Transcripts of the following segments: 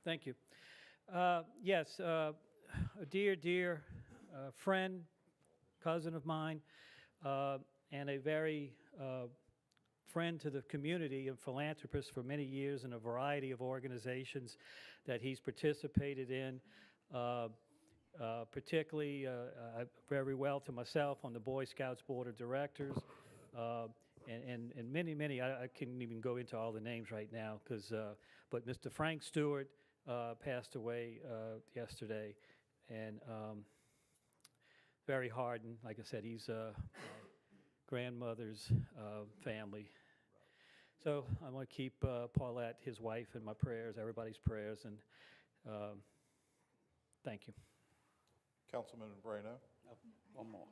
Thank you. Yes, a dear friend, cousin of mine, and a very friend to the community and philanthropist for many years in a variety of organizations that he's participated in, particularly very well to myself on the Boy Scouts Board of Directors, and many, I can't even go into all the names right now, but Mr. Frank Stewart passed away yesterday, and very hard, and like I said, he's grandmother's family. So I want to keep Paulette, his wife, in my prayers, everybody's prayers, and thank you. Councilman Moreno. One more.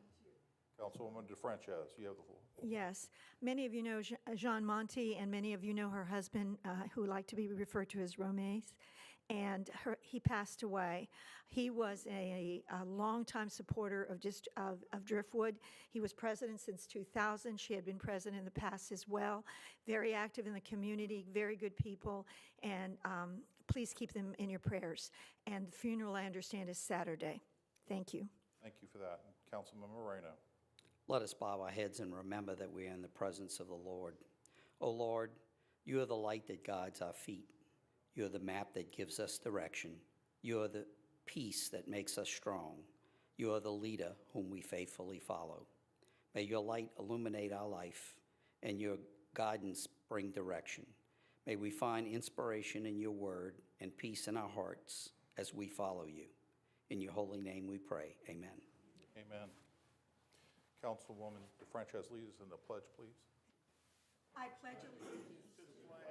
Councilwoman DeFrances, you have the floor. Yes. Many of you know Jean Monty, and many of you know her husband, who like to be referred to as Romace, and he passed away. He was a longtime supporter of Driftwood. He was president since 2000. She had been president in the past as well. Very active in the community, very good people, and please keep them in your prayers. And the funeral, I understand, is Saturday. Thank you. Thank you for that. Councilman Moreno. Let us bow our heads and remember that we are in the presence of the Lord. O Lord, you are the light that guides our feet. You are the map that gives us direction. You are the peace that makes us strong. You are the leader whom we faithfully follow. May your light illuminate our life and your guidance bring direction. May we find inspiration in your word and peace in our hearts as we follow you. In your holy name we pray. Amen. Amen. Councilwoman DeFrances, lead us in the pledge, please. I pledge allegiance to the flag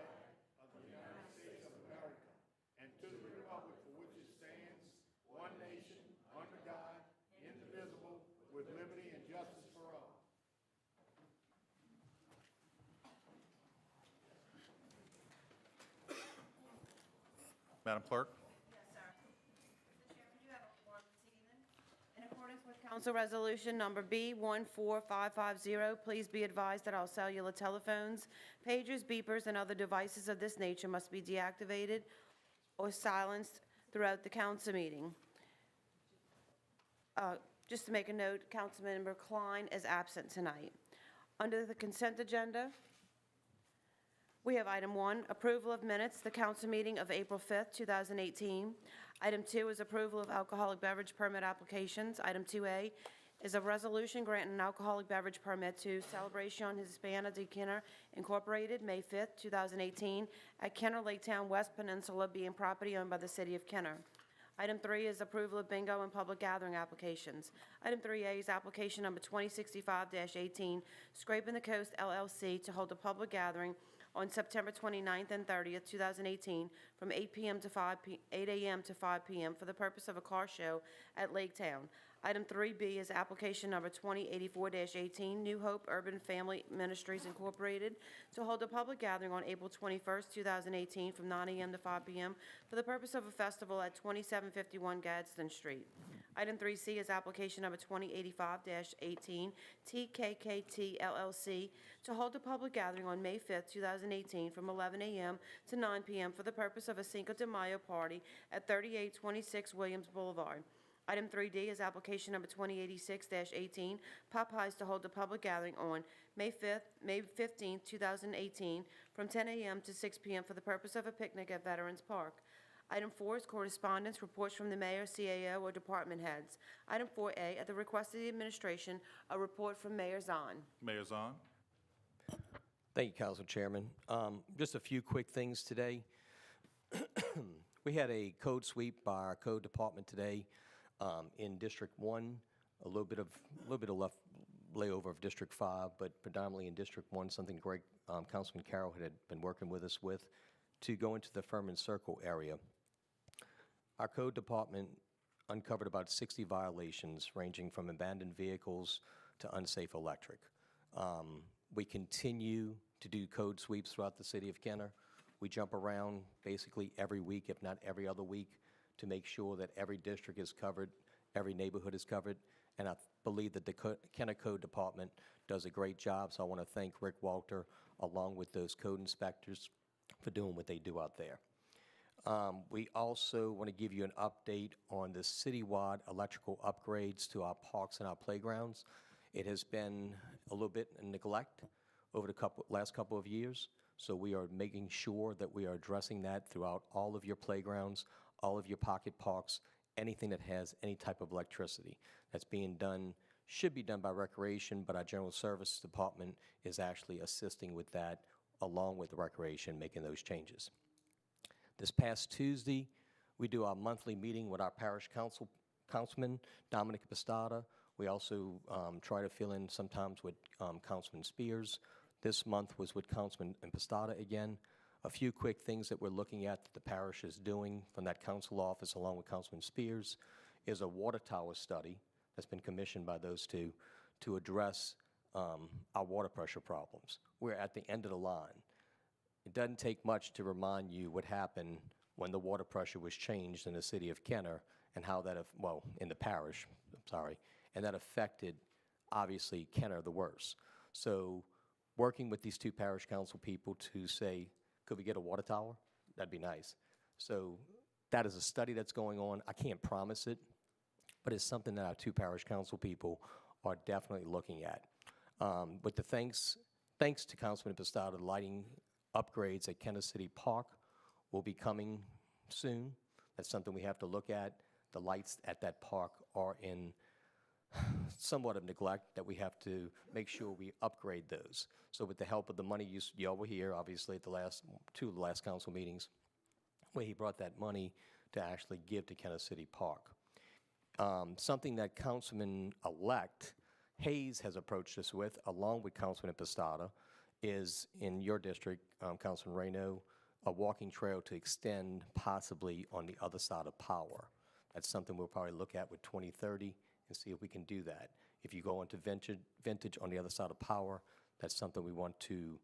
of the United States of America and to the republic for which it stands, one nation, under God, indivisible, with liberty and justice for all. Madam Clerk. Yes, sir. Mr. Chairman, you have a quorum this evening. In accordance with Council Resolution Number B14550, please be advised that all cellular telephones, pagers, beepers, and other devices of this nature must be deactivated or silenced throughout the council meeting. Just to make a note, Councilmember Klein is absent tonight. Under the consent agenda, we have item 1, approval of minutes, the council meeting of April 5th, 2018. Item 2 is approval of alcoholic beverage permit applications. Item 2A is a resolution granting an alcoholic beverage permit to Celebración Hispana de Kenner Incorporated, May 5th, 2018, at Kenner Lake Town, West Peninsula, being property owned by the city of Kenner. Item 3 is approval of bingo and public gathering applications. Item 3A is application number 2065-18, Scraping the Coast LLC, to hold a public gathering on September 29th and 30th, 2018, from 8 a.m. to 5 p.m. for the purpose of a car show at Lake Town. Item 3B is application number 2084-18, New Hope Urban Family Ministries Incorporated, to hold a public gathering on April 21st, 2018, from 9 a.m. to 5 p.m. for the purpose of a festival at 2751 Gadsden Street. Item 3C is application number 2085-18, TKKT LLC, to hold a public gathering on May 5th, 2018, from 11 a.m. to 9 p.m. for the purpose of a Cinco de Mayo party at 3826 Williams Boulevard. Item 3D is application number 2086-18, Popeyes, to hold a public gathering on May 15th, 2018, from 10 a.m. to 6 p.m. for the purpose of a picnic at Veterans Park. Item 4 is correspondence, reports from the mayor, CAO, or department heads. Item 4A, at the request of the administration, a report from Mayor Zahn. Mayor Zahn. Thank you, Council Chairman. Just a few quick things today. We had a code sweep by our code department today in District 1, a little bit of left layover of District 5, but predominantly in District 1, something great Councilman Carroll had been working with us with, to go into the Furman Circle area. Our code department uncovered about 60 violations ranging from abandoned vehicles to unsafe electric. We continue to do code sweeps throughout the city of Kenner. We jump around basically every week, if not every other week, to make sure that every district is covered, every neighborhood is covered, and I believe that the Kenner Code Department does a great job, so I want to thank Rick Walter, along with those code inspectors, for doing what they do out there. We also want to give you an update on the citywide electrical upgrades to our parks and our playgrounds. It has been a little bit in neglect over the last couple of years, so we are making sure that we are addressing that throughout all of your playgrounds, all of your pocket parks, anything that has any type of electricity. That's being done, should be done by Recreation, but our General Services Department is actually assisting with that, along with the Recreation, making those changes. This past Tuesday, we do our monthly meeting with our parish councilman, Dominic Pistada. We also try to fill in sometimes with Councilman Spears. This month was with Councilman Pistada again. A few quick things that we're looking at that the parish is doing from that council office along with Councilman Spears is a water tower study that's been commissioned by those two to address our water pressure problems. We're at the end of the line. It doesn't take much to remind you what happened when the water pressure was changed in the city of Kenner and how that, in the parish, I'm sorry, and that affected, obviously, Kenner the worst. So working with these two parish council people to say, could we get a water tower? That'd be nice. So that is a study that's going on. I can't promise it, but it's something that our two parish council people are definitely looking at. With the thanks to Councilman Pistada, the lighting upgrades at Kenner City Park will be coming soon. That's something we have to look at. The lights at that park are in somewhat of neglect that we have to make sure we upgrade those. So with the help of the money y'all were here, obviously, at the two of the last council meetings, where he brought that money to actually give to Kenner City Park. Something that Councilman-elect Hayes has approached us with, along with Councilman Pistada, is in your district, Councilman Reyno, a walking trail to extend possibly on the other side of Power. That's something we'll probably look at with 2030 and see if we can do that. If you go into Vintage on the other side of Power, that's something we want to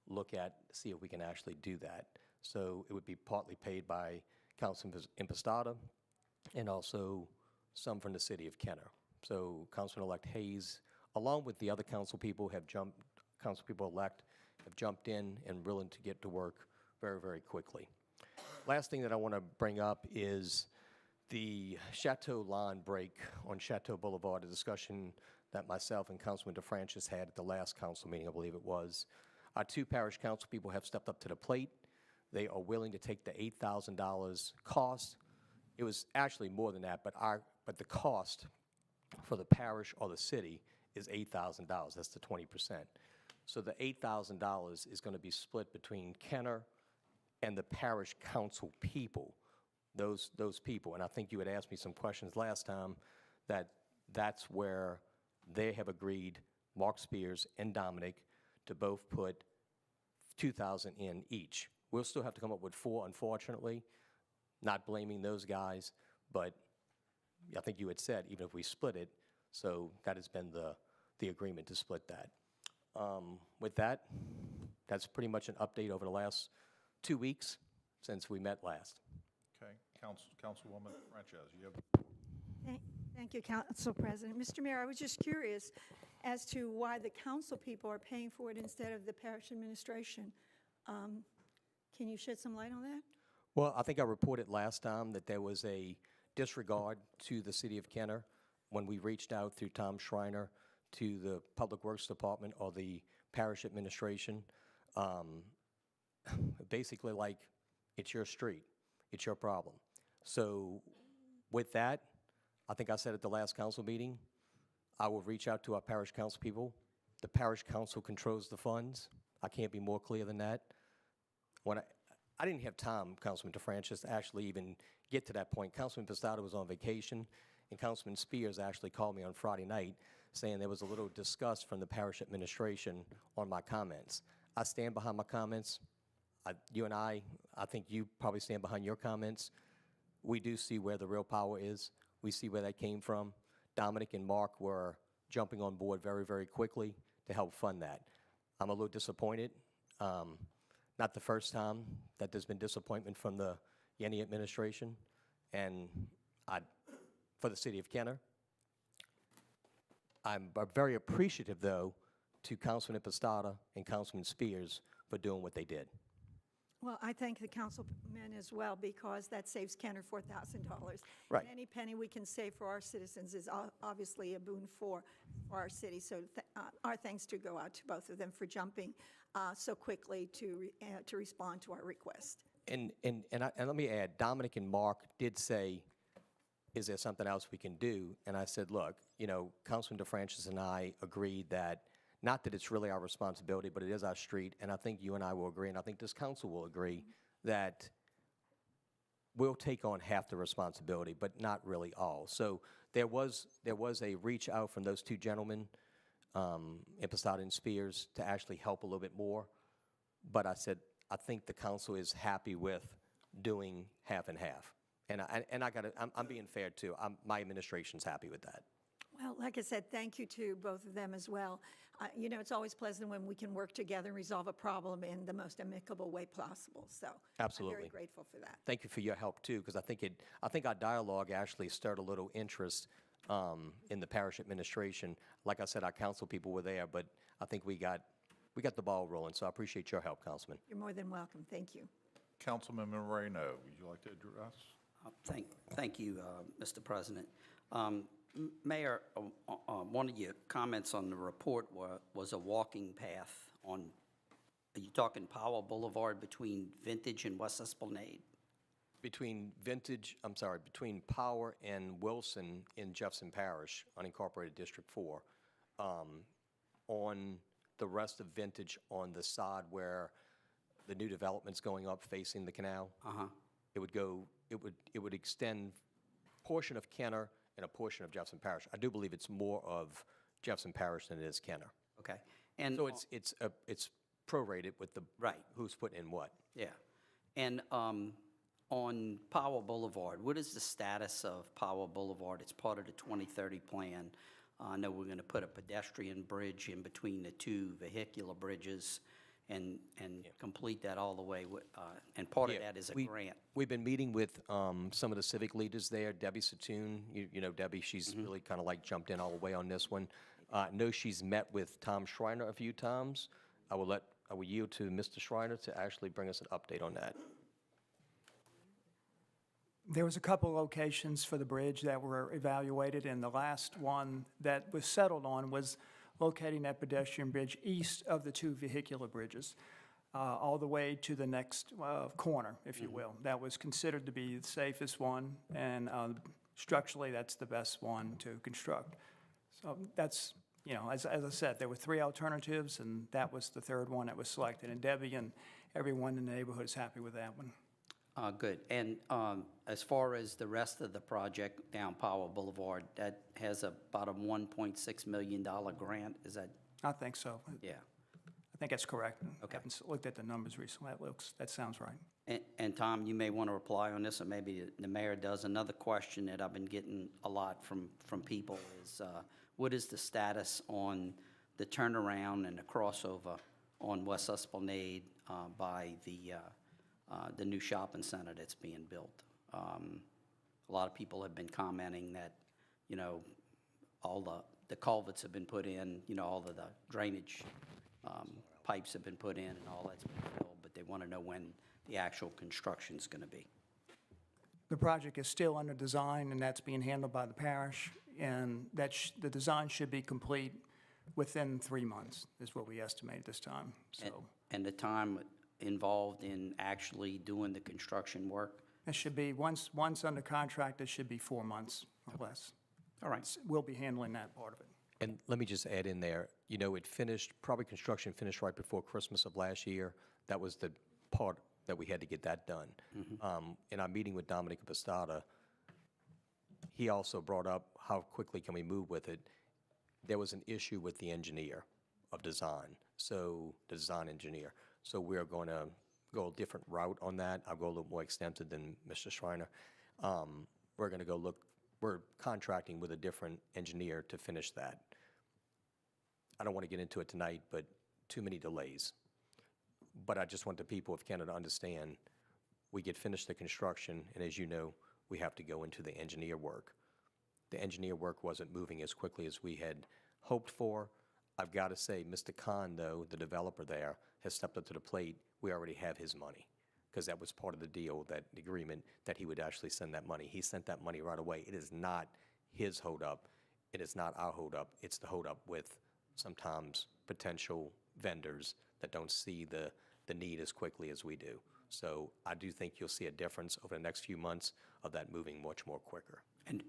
look at, see if we can actually do that. So it would be partly paid by Councilman Impastada and also some from the city of Kenner. So Councilman-elect Hayes, along with the other council people, council people-elect have jumped in and willing to get to work very, very quickly. Last thing that I want to bring up is the Chateau line break on Chateau Boulevard, a discussion that myself and Councilman DeFrancis had at the last council meeting, I believe it was. Our two parish council people have stepped up to the plate. They are willing to take the $8,000 cost. It was actually more than that, but the cost for the parish or the city is $8,000. That's the 20%. So the $8,000 is going to be split between Kenner and the parish council people, those people. And I think you had asked me some questions last time that's where they have agreed, Mark Spears and Dominic, to both put $2,000 in each. We'll still have to come up with $4,000, unfortunately, not blaming those guys, but I think you had said even if we split it, so that has been the agreement to split that. With that, that's pretty much an update over the last 2 weeks since we met last. Okay, Councilwoman Franchez, you have. Thank you, Council President. Mr. Mayor, I was just curious as to why the council people are paying for it instead of the parish administration. Can you shed some light on that? Well, I think I reported last time that there was a disregard to the city of Kenner when we reached out through Tom Schreiner to the Public Works Department or the parish administration. Basically like, it's your street, it's your problem. So with that, I think I said at the last council meeting, I will reach out to our parish council people. The parish council controls the funds. I can't be more clear than that. When I didn't have time, Councilman DeFrancis, to actually even get to that point. Councilman Pistada was on vacation, and Councilman Spears actually called me on Friday night saying there was a little disgust from the parish administration on my comments. I stand behind my comments. You and I think you probably stand behind your comments. We do see where the real power is. We see where that came from. Dominic and Mark were jumping on board very, very quickly to help fund that. I'm a little disappointed. Not the first time that there's been disappointment from the Yenny administration, and for the city of Kenner. I'm very appreciative, though, to Councilman Pistada and Councilman Spears for doing what they did. Well, I thank the councilman as well, because that saves Kenner $4,000. Right. And any penny we can save for our citizens is obviously a boon for our city. So our thanks do go out to both of them for jumping so quickly to respond to our request. And let me add, Dominic and Mark did say, is there something else we can do? And I said, look, you know, Councilman DeFrancis and I agreed that, not that it's really our responsibility, but it is our street, and I think you and I will agree, and I think this council will agree, that we'll take on half the responsibility, but not really all. So there was a reach out from those two gentlemen, Impostata and Spears, to actually help a little bit more. But I said, I think the council is happy with doing half and half. And I'm being fair too. My administration's happy with that. Well, like I said, thank you to both of them as well. You know, it's always pleasant when we can work together and resolve a problem in the most amicable way possible. So Absolutely. I'm very grateful for that. Thank you for your help too, because I think our dialogue actually stirred a little interest in the parish administration. Like I said, our council people were there, but I think we got the ball rolling. So I appreciate your help, Councilman. You're more than welcome. Thank you. Councilman Moreno, would you like to address? Thank you, Mr. President. Mayor, one of your comments on the report was a walking path on, are you talking Powell Boulevard between Vintage and West Esplanade? Between Power and Wilson in Jefferson Parish, unincorporated District 4, on the rest of Vintage on the side where the new development's going up facing the canal. It would extend portion of Kenner and a portion of Jefferson Parish. I do believe it's more of Jefferson Parish than it is Kenner. Okay. And So it's prorated with the Right. who's putting in what. yeah. And on Powell Boulevard, what is the status of Powell Boulevard? It's part of the 2030 plan. I know we're going to put a pedestrian bridge in between the two vehicular bridges and complete that all the way. And part of Yeah, that is a we- grant. We've been meeting with some of the civic leaders there. Debbie Satoon, you know Debbie, she's really kind of like jumped in all the way on this one. I know she's met with Tom Schreiner a few times. I will yield to Mr. Schreiner to actually bring us an update on that. There was a couple locations for the bridge that were evaluated, and the last one that was settled on was locating that pedestrian bridge east of the two vehicular bridges, all the way to the next corner, if you will. That was considered to be the safest one, and structurally, that's the best one to construct. So that's, you know, as I said, there were three alternatives, and that was the third one that was selected. And Debbie and everyone in the neighborhood is happy with that one. Good. And as far as the rest of the project down Powell Boulevard, that has about a $1.6 million grant, is that? I think so. Yeah. I think that's correct. Okay. I haven't looked at the numbers recently. That sounds right. And Tom, you may want to reply on this, or maybe the mayor does. Another question that I've been getting a lot from people is, what is the status on the turnaround and the crossover on West Esplanade by the new shopping center that's being built? A lot of people have been commenting that, you know, all the culverts have been put in, you know, all of the drainage pipes have been put in and all that's been filled, but they want to know when the actual construction's going to be. The project is still under design, and that's being handled by the parish, and the design should be complete within 3 months, is what we estimate this time, so. And the time involved in actually doing the construction work? It should be, once under contract, it should be 4 months or less. All right. We'll be handling that part of it. And let me just add in there, you know, construction finished right before Christmas of last year. That was the part that we had to get that done. In our meeting with Dominic Impostata, he also brought up how quickly can we move with it. There was an issue with the engineer of design, the design engineer. So we're going to go a different route on that. I'll go a little more extensive than Mr. Schreiner. We're going to go look, we're contracting with a different engineer to finish that. I don't want to get into it tonight, but too many delays. But I just want the people of Canada to understand, we get finished the construction, and as you know, we have to go into the engineer work. The engineer work wasn't moving as quickly as we had hoped for. I've got to say, Mr. Khan, though, the developer there, has stepped up to the plate. We already have his money. because that was part of the deal, that agreement, that he would actually send that money. He sent that money right away. It is not his holdup. It is not our holdup. It's the holdup with sometimes potential vendors that don't see the need as quickly as we do. So I do think you'll see a difference over the next few months of that moving much more quicker.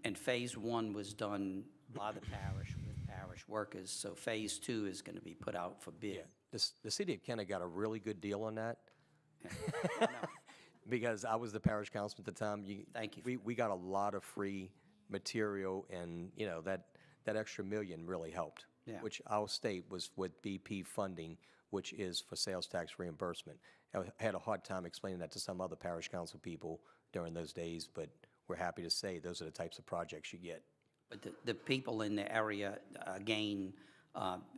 And Phase 1 was done by the parish with parish workers, so Phase 2 is going to be put out for bid. The city of Kenner got a really good deal on that. Because I was the parish councilman at the time. Thank you. We got a lot of free material, and, you know, that extra $1 million really helped. Yeah. Which I'll state was with BP funding, which is for sales tax reimbursement. I had a hard time explaining that to some other parish council people during those days, but we're happy to say those are the types of projects you get. But the people in the area, again,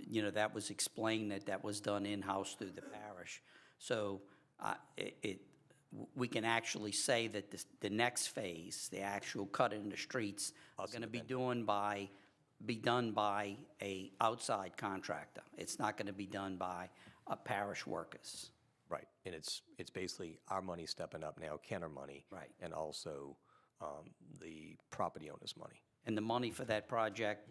you know, that was explained that was done in-house through the parish. So we can actually say that the next phase, the actual cut in the streets, are going to be done by a outside contractor. It's not going to be done by parish workers. Right, and it's basically our money stepping up now, Kenner money. Right. And also the property owner's money. And the money for that project,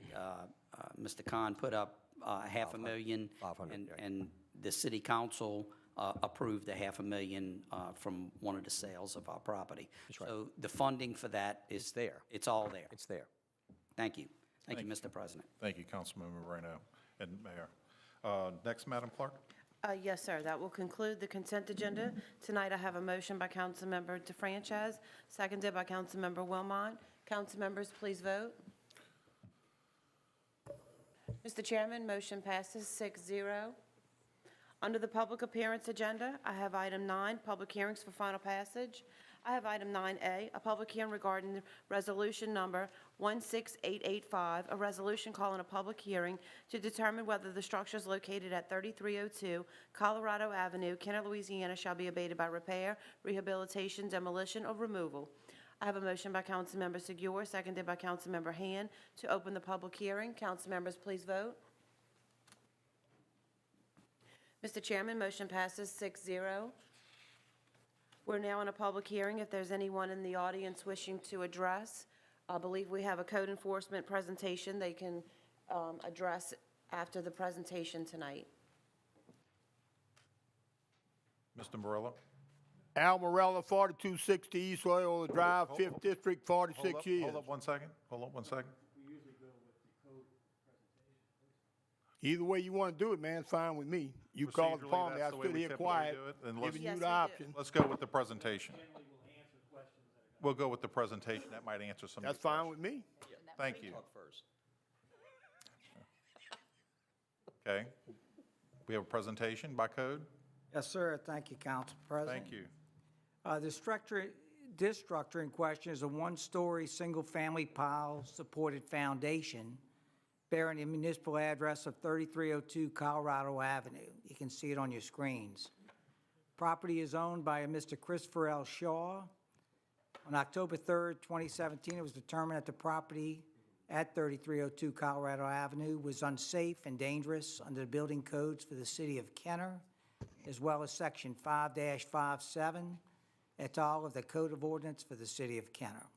Mr. Khan put up $500,000. 500, right. And the city council approved $500,000 from one of the sales of our property. right. So the funding for that is there. It's all there. It's there. Thank you. Thank you, Mr. President. Thank you, Councilmember Moreno and Mayor. Next, Madam Clerk. Yes, sir. That will conclude the consent agenda. Tonight, I have a motion by Councilmember DeFranchise, seconded by Councilmember Wilmot. Council members, please vote. Mr. Chairman, motion passes 6-0. Under the public appearance agenda, I have item 9, public hearings for final passage. I have item 9A, a public hearing regarding resolution number 16885, a resolution calling a public hearing to determine whether the structures located at 3302 Colorado Avenue, Kenner, Louisiana, shall be abated by repair, rehabilitation, demolition, or removal. I have a motion by Councilmember Segura, seconded by Councilmember Han, to open the public hearing. Council members, please vote. Mr. Chairman, motion passes 6-0. We're now in a public hearing. If there's anyone in the audience wishing to address, I believe we have a code enforcement presentation they can address after the presentation tonight. Mr. Morello. Al Morella, 4260 East Loyola Drive, 5th District, 46 years. Hold up 1 second. Hold up 1 second. Either way you want to do it, man, it's fine with me. You call it Procedurally, upon me, I that's the way stood we here typically quiet, do it, and let's- giving Yes, you we the do. option. Let's go with the presentation. We'll go with the presentation. That might answer some of That's your fine questions. with me. Thank you. Talk first. Okay. We have a presentation by code. Yes, sir. Thank you, Council President. Thank you. This structure in question is a one-story, single-family pile-supported foundation bearing the municipal address of 3302 Colorado Avenue. You can see it on your screens. Property is owned by a Mr. Christopher L. Shaw. On October 3rd, 2017, it was determined that the property at 3302 Colorado Avenue was unsafe and dangerous under the building codes for the city of Kenner, as well as Section 5-57 et al. Of the Code of Ordinance for the city of Kenner.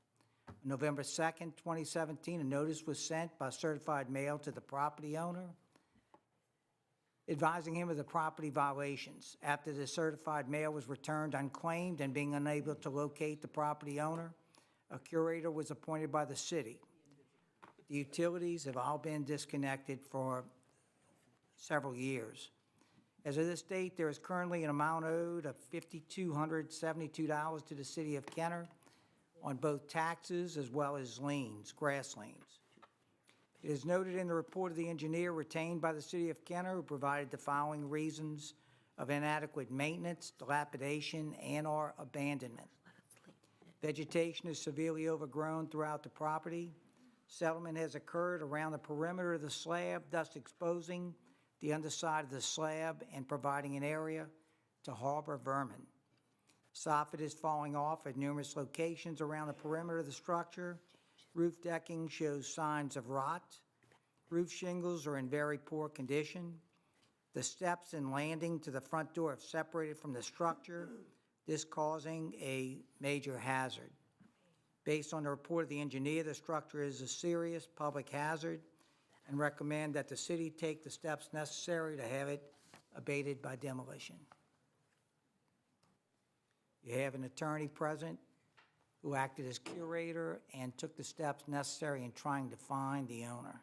On November 2nd, 2017, a notice was sent by certified mail to the property owner advising him of the property violations. After the certified mail was returned unclaimed and being unable to locate the property owner, a curator was appointed by the city. The utilities have all been disconnected for several years. As of this date, there is currently an amount owed of $5,272 to the city of Kenner on both taxes as well as liens, grass liens. It is noted in the report of the engineer retained by the city of Kenner, who provided the following reasons of inadequate maintenance, dilapidation, and/or abandonment. Vegetation is severely overgrown throughout the property. Settlement has occurred around the perimeter of the slab, thus exposing the underside of the slab and providing an area to harbor vermin. Soffit is falling off at numerous locations around the perimeter of the structure. Roof decking shows signs of rot. Roof shingles are in very poor condition. The steps and landing to the front door have separated from the structure. this causing a major hazard. Based on the report of the engineer, the structure is a serious public hazard and recommend that the city take the steps necessary to have it abated by demolition. You have an attorney present who acted as curator and took the steps necessary in trying to find the owner.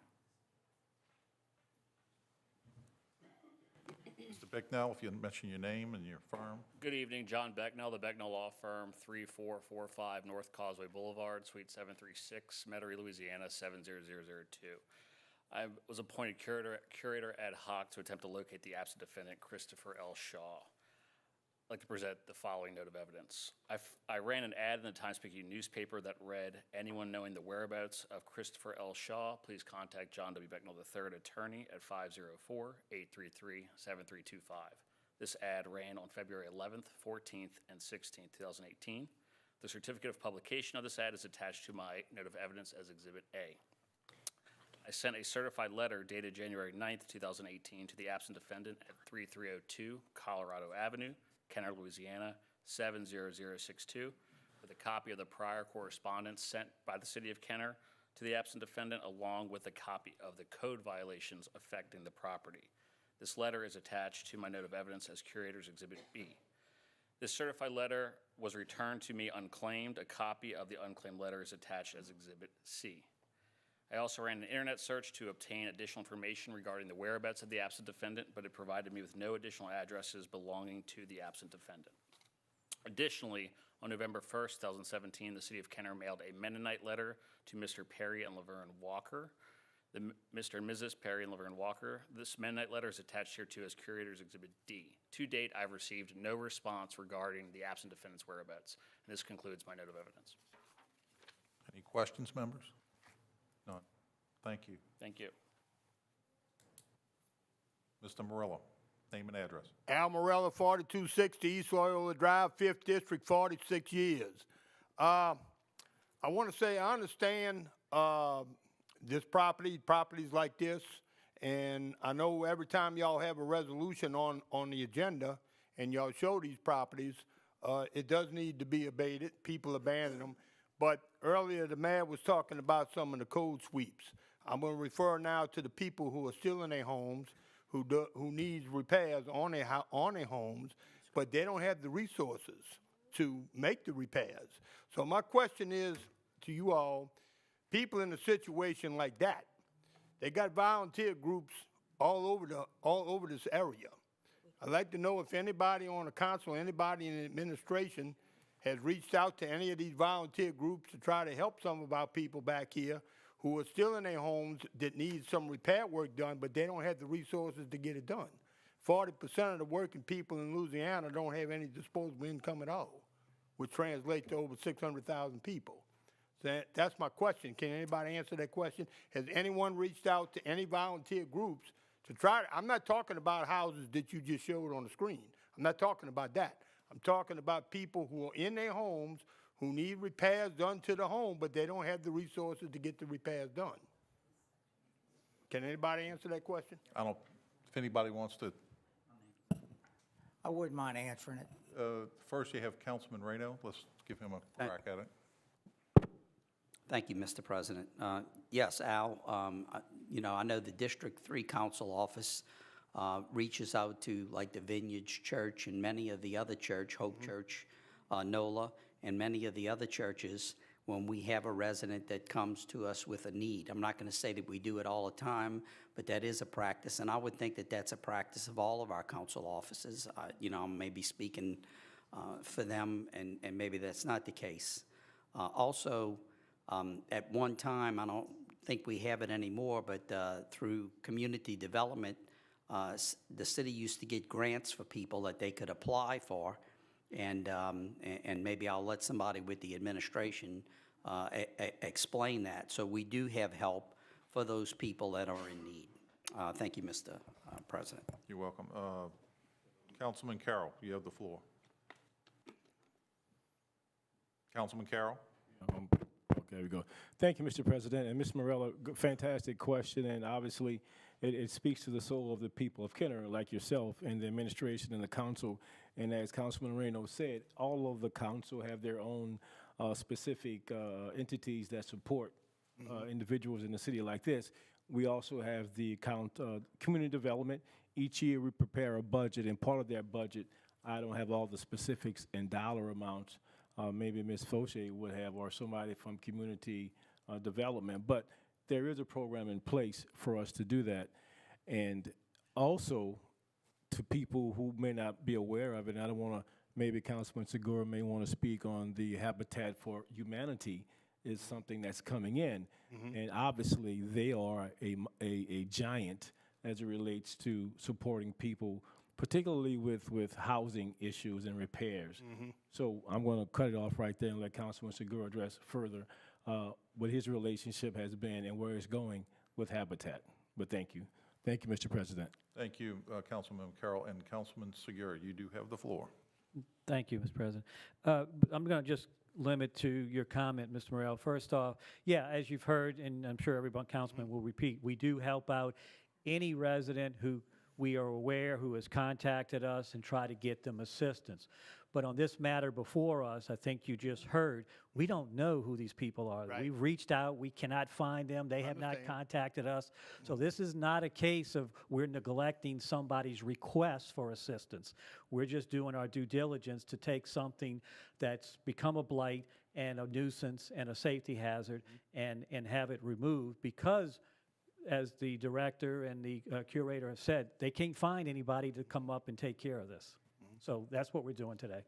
Mr. Bicknell, if you mention your name and your firm. Good evening, John Becknell, the Becknell Law Firm, 3445 North Causeway Boulevard, Suite 736, Metairie, Louisiana, 70002. I was appointed curator ad hoc to attempt to locate the absent defendant, Christopher L. Shaw. I'd like to present the following note of evidence. I ran an ad in the Times-Picayune newspaper that read, "Anyone knowing the whereabouts of Christopher L. Shaw, please contact John W. Becknell III, attorney, at 504-833-7325. This ad ran on February 11th, 14th, and 16th, 2018. The certificate of publication of this ad is attached to my note of evidence as Exhibit A. I sent a certified letter dated January 9th, 2018 to the absent defendant at 3302 Colorado Avenue, Kenner, Louisiana, 70062, with a copy of the prior correspondence sent by the city of Kenner to the absent defendant, along with a copy of the code violations affecting the property. This letter is attached to my note of evidence as Curator's Exhibit B. This certified letter was returned to me unclaimed. A copy of the unclaimed letter is attached as Exhibit C. I also ran an internet search to obtain additional information regarding the whereabouts of the absent defendant, but it provided me with no additional addresses belonging to the absent defendant. Additionally, on November 1st, 2017, the city of Kenner mailed a Mennonite letter to Mr. Perry and Laverne Walker. Mr. and Mrs. Perry and Laverne Walker. This Mennonite letter is attached here to as Curator's Exhibit D. To date, I've received no response regarding the absent defendant's whereabouts. And this concludes my note of evidence. Any questions, members? None. Thank you. Thank you. Mr. Murillo, name and address. Al Morella, 4260 East Loyola Drive, 5th District, 46 years. I want to say I understand this properties like this, and I know every time y'all have a resolution on the agenda and y'all show these properties, it does need to be abated. People abandon them. But earlier, the mayor was talking about some of the code sweeps. I'm going to refer now to the people who are still in their homes, who needs repairs on their homes, but they don't have the resources to make the repairs. So my question is to you all, people in a situation like that, they got volunteer groups all over this area. I'd like to know if anybody on the council, anybody in the administration has reached out to any of these volunteer groups to try to help some of our people back here who are still in their homes that need some repair work done, but they don't have the resources to get it done. 40% of the working people in Louisiana don't have any disposable income at all, which translates to over 600,000 people. So that's my question. Can anybody answer that question? Has anyone reached out to any volunteer groups to try to, I'm not talking about houses that you just showed on the screen. I'm not talking about that. I'm talking about people who are in their homes who need repairs done to the home, but they don't have the resources to get the repairs done. Can anybody answer that question? If anybody wants to, I wouldn't mind answering it. first you have Councilman Reno. Let's give him a crack at it. Thank you, Mr. President. Yes, Al, I know the District 3 Council Office reaches out to like the Vineyards Church and many of the other church, Hope Church, NOLA, and many of the other churches when we have a resident that comes to us with a need. I'm not going to say that we do it all the time, but that is a practice, and I would think that that's a practice of all of our council offices. I may be speaking for them, and maybe that's not the case. Also, at one time, I don't think we have it anymore, but through community development, the city used to get grants for people that they could apply for, and maybe I'll let somebody with the administration explain that. So we do have help for those people that are in need. Thank you, Mr. President. You're welcome. Councilman Carroll, you have the floor. Councilman Carroll? Okay, we go. Thank you, Mr. President. And Ms. Morella, fantastic question, and obviously it speaks to the soul of the people of Kenner, like yourself and the administration and the council And as Councilman Moreno said, all of the council have their own specific entities that support individuals in the city like this. We also have the community development. Each year we prepare a budget, and part of that budget, I don't have all the specifics and dollar amounts. Maybe Ms. Fauché would have, or somebody from community development. But there is a program in place for us to do that. And also, to people who may not be aware of it, and I don't want to, maybe Councilman Segura may want to speak on the Habitat for Humanity is something that's coming in. And obviously, they are a giant as it relates to supporting people, particularly with housing issues and repairs. So I'm going to cut it off right there and let Councilman Segura address further what his relationship has been and where it's going with Habitat. But thank you. Thank you, Mr. President. Thank you, Councilman Carroll. And Councilman Segura, you do have the floor. Thank you, Mr. President. I'm going to just limit to your comment, Mr. Morel. First off, yeah, as you've heard, and I'm sure every councilman will repeat, we do help out any resident who we are aware who has contacted us and try to get them assistance. But on this matter before us, I think you just heard, we don't know who these people are. Right. We've reached out, we cannot find them, they have not Understand. contacted us. So this is not a case of we're neglecting somebody's request for assistance. We're just doing our due diligence to take something that's become a blight and a nuisance and a safety hazard and have it removed, because as the director and the curator have said, they can't find anybody to come up and take care of this. So that's what we're doing today.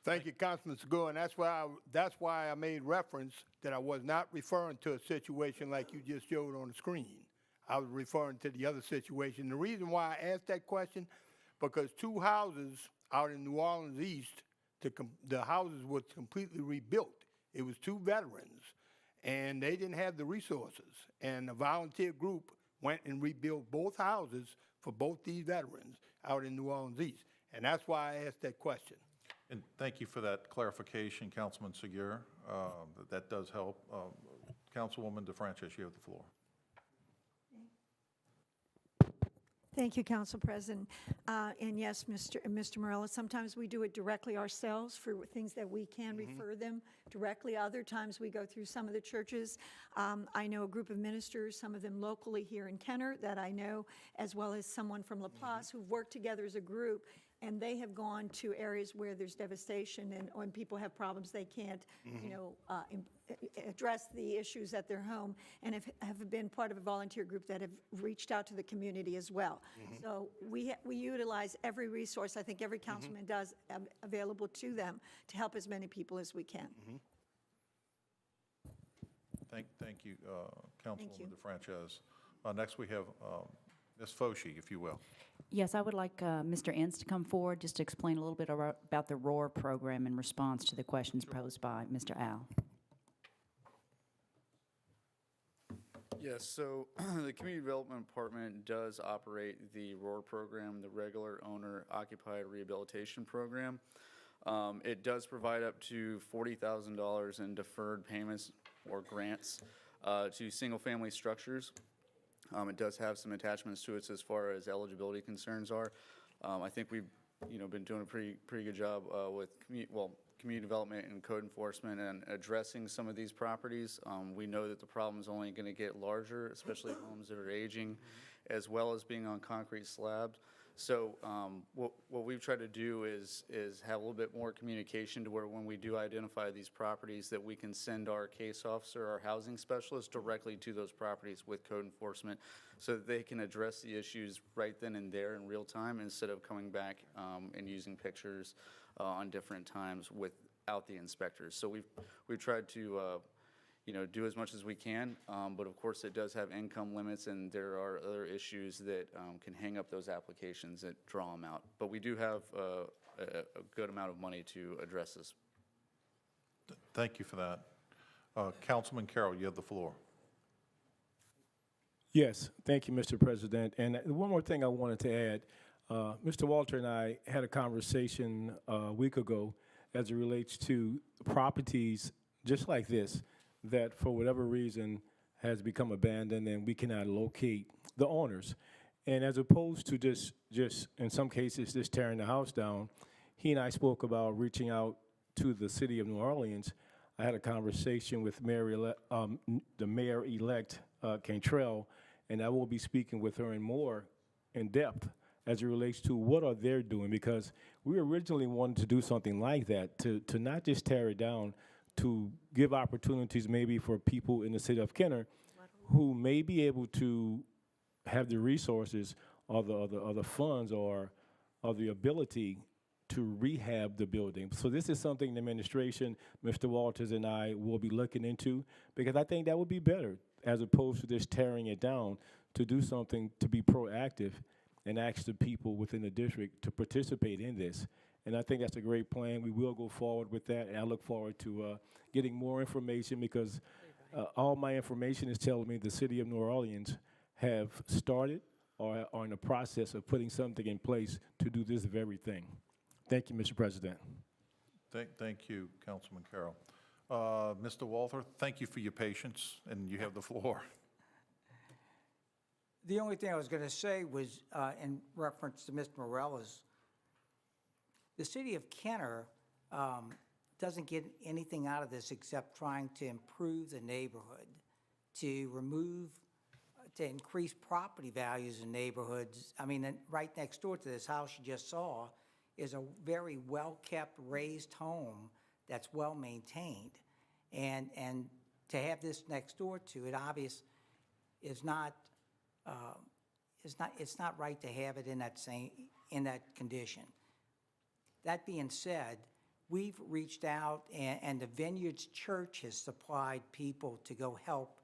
Thank you, Councilman Segura, and that's why I made reference that I was not referring to a situation like you just showed on the screen. I was referring to the other situation. The reason why I asked that question, because 2 houses out in New Orleans East, the houses was completely rebuilt. It was 2 veterans, and they didn't have the resources. And a volunteer group went and rebuilt both houses for both these veterans out in New Orleans East. And that's why I asked that question. And thank you for that clarification, Councilman Segura. That does help. Councilwoman DeFrancis, you have the floor. Thank you, Council President. And yes, Mr. Morella, sometimes we do it directly ourselves for things that we can refer them directly. Other times we go through some of the churches. I know a group of ministers, some of them locally here in Kenner that I know, as well as someone from La Place who've worked together as a group, and they have gone to areas where there's devastation and when people have problems they can't, address the issues at their home, and have been part of a volunteer group that have reached out to the community as well. So we utilize every resource, I think every councilman does, available to them to help as many people as we can. Thank you, Councilwoman DeFrancis. Next, we have Ms. Fauché, if you will. Yes, I would like Mr. Ince to come forward just to explain a little bit about the ROAR program in response to the questions posed by Mr. Al. Yes, so the Community Development Department does operate the ROAR program, the Regular Owner Occupied Rehabilitation Program. It does provide up to $40,000 in deferred payments or grants to single-family structures. It does have some attachments to it as far as eligibility concerns are. I think we've, been doing a pretty good job with community development and code enforcement and addressing some of these properties. We know that the problem is only going to get larger, especially homes that are aging, as well as being on concrete slabs. So what we've tried to do is have a little bit more communication to where when we do identify these properties that we can send our case officer, our housing specialist directly to those properties with code enforcement so that they can address the issues right then and there in real time instead of coming back and using pictures on different times without the inspectors. So we've tried to do as much as we can, but of course it does have income limits and there are other issues that can hang up those applications that draw them out. But we do have a good amount of money to address this. Thank you for that. Councilman Carroll, you have the floor. Yes, thank you, Mr. President. And one more thing I wanted to add. Mr. Walter and I had a conversation a week ago as it relates to properties just like this that for whatever reason has become abandoned and we cannot locate the owners. And as opposed to just in some cases just tearing the house down, he and I spoke about reaching out to the city of New Orleans. I had a conversation with the mayor-elect Cantrell, and I will be speaking with her in depth as it relates to what are they doing, because we originally wanted to do something like that, to not just tear it down, to give opportunities maybe for people in the city of Kenner who may be able to have the resources or the funds or the ability to rehab the building. So this is something the administration, Mr. Walters and I will be looking into, because I think that would be better as opposed to just tearing it down, to do something to be proactive and ask the people within the district to participate in this. And I think that's a great plan. We will go forward with that, and I look forward to getting more information, because all my information is telling me the city of New Orleans have started or are in the process of putting something in place to do this very thing. Thank you, Mr. President. Thank you, Councilman Carroll. Mr. Walther, thank you for your patience, and you have the floor. The only thing I was going to say was, in reference to Mr. Morello's, the city of Kenner doesn't get anything out of this except trying to improve the neighborhood, to increase property values in neighborhoods. I mean, right next door to this house you just saw is a very well-kept, raised home that's well-maintained. And to have this next door to it, it's not right to have it in that condition. That being said, we've reached out, and the Vineyards Church has supplied people to go help,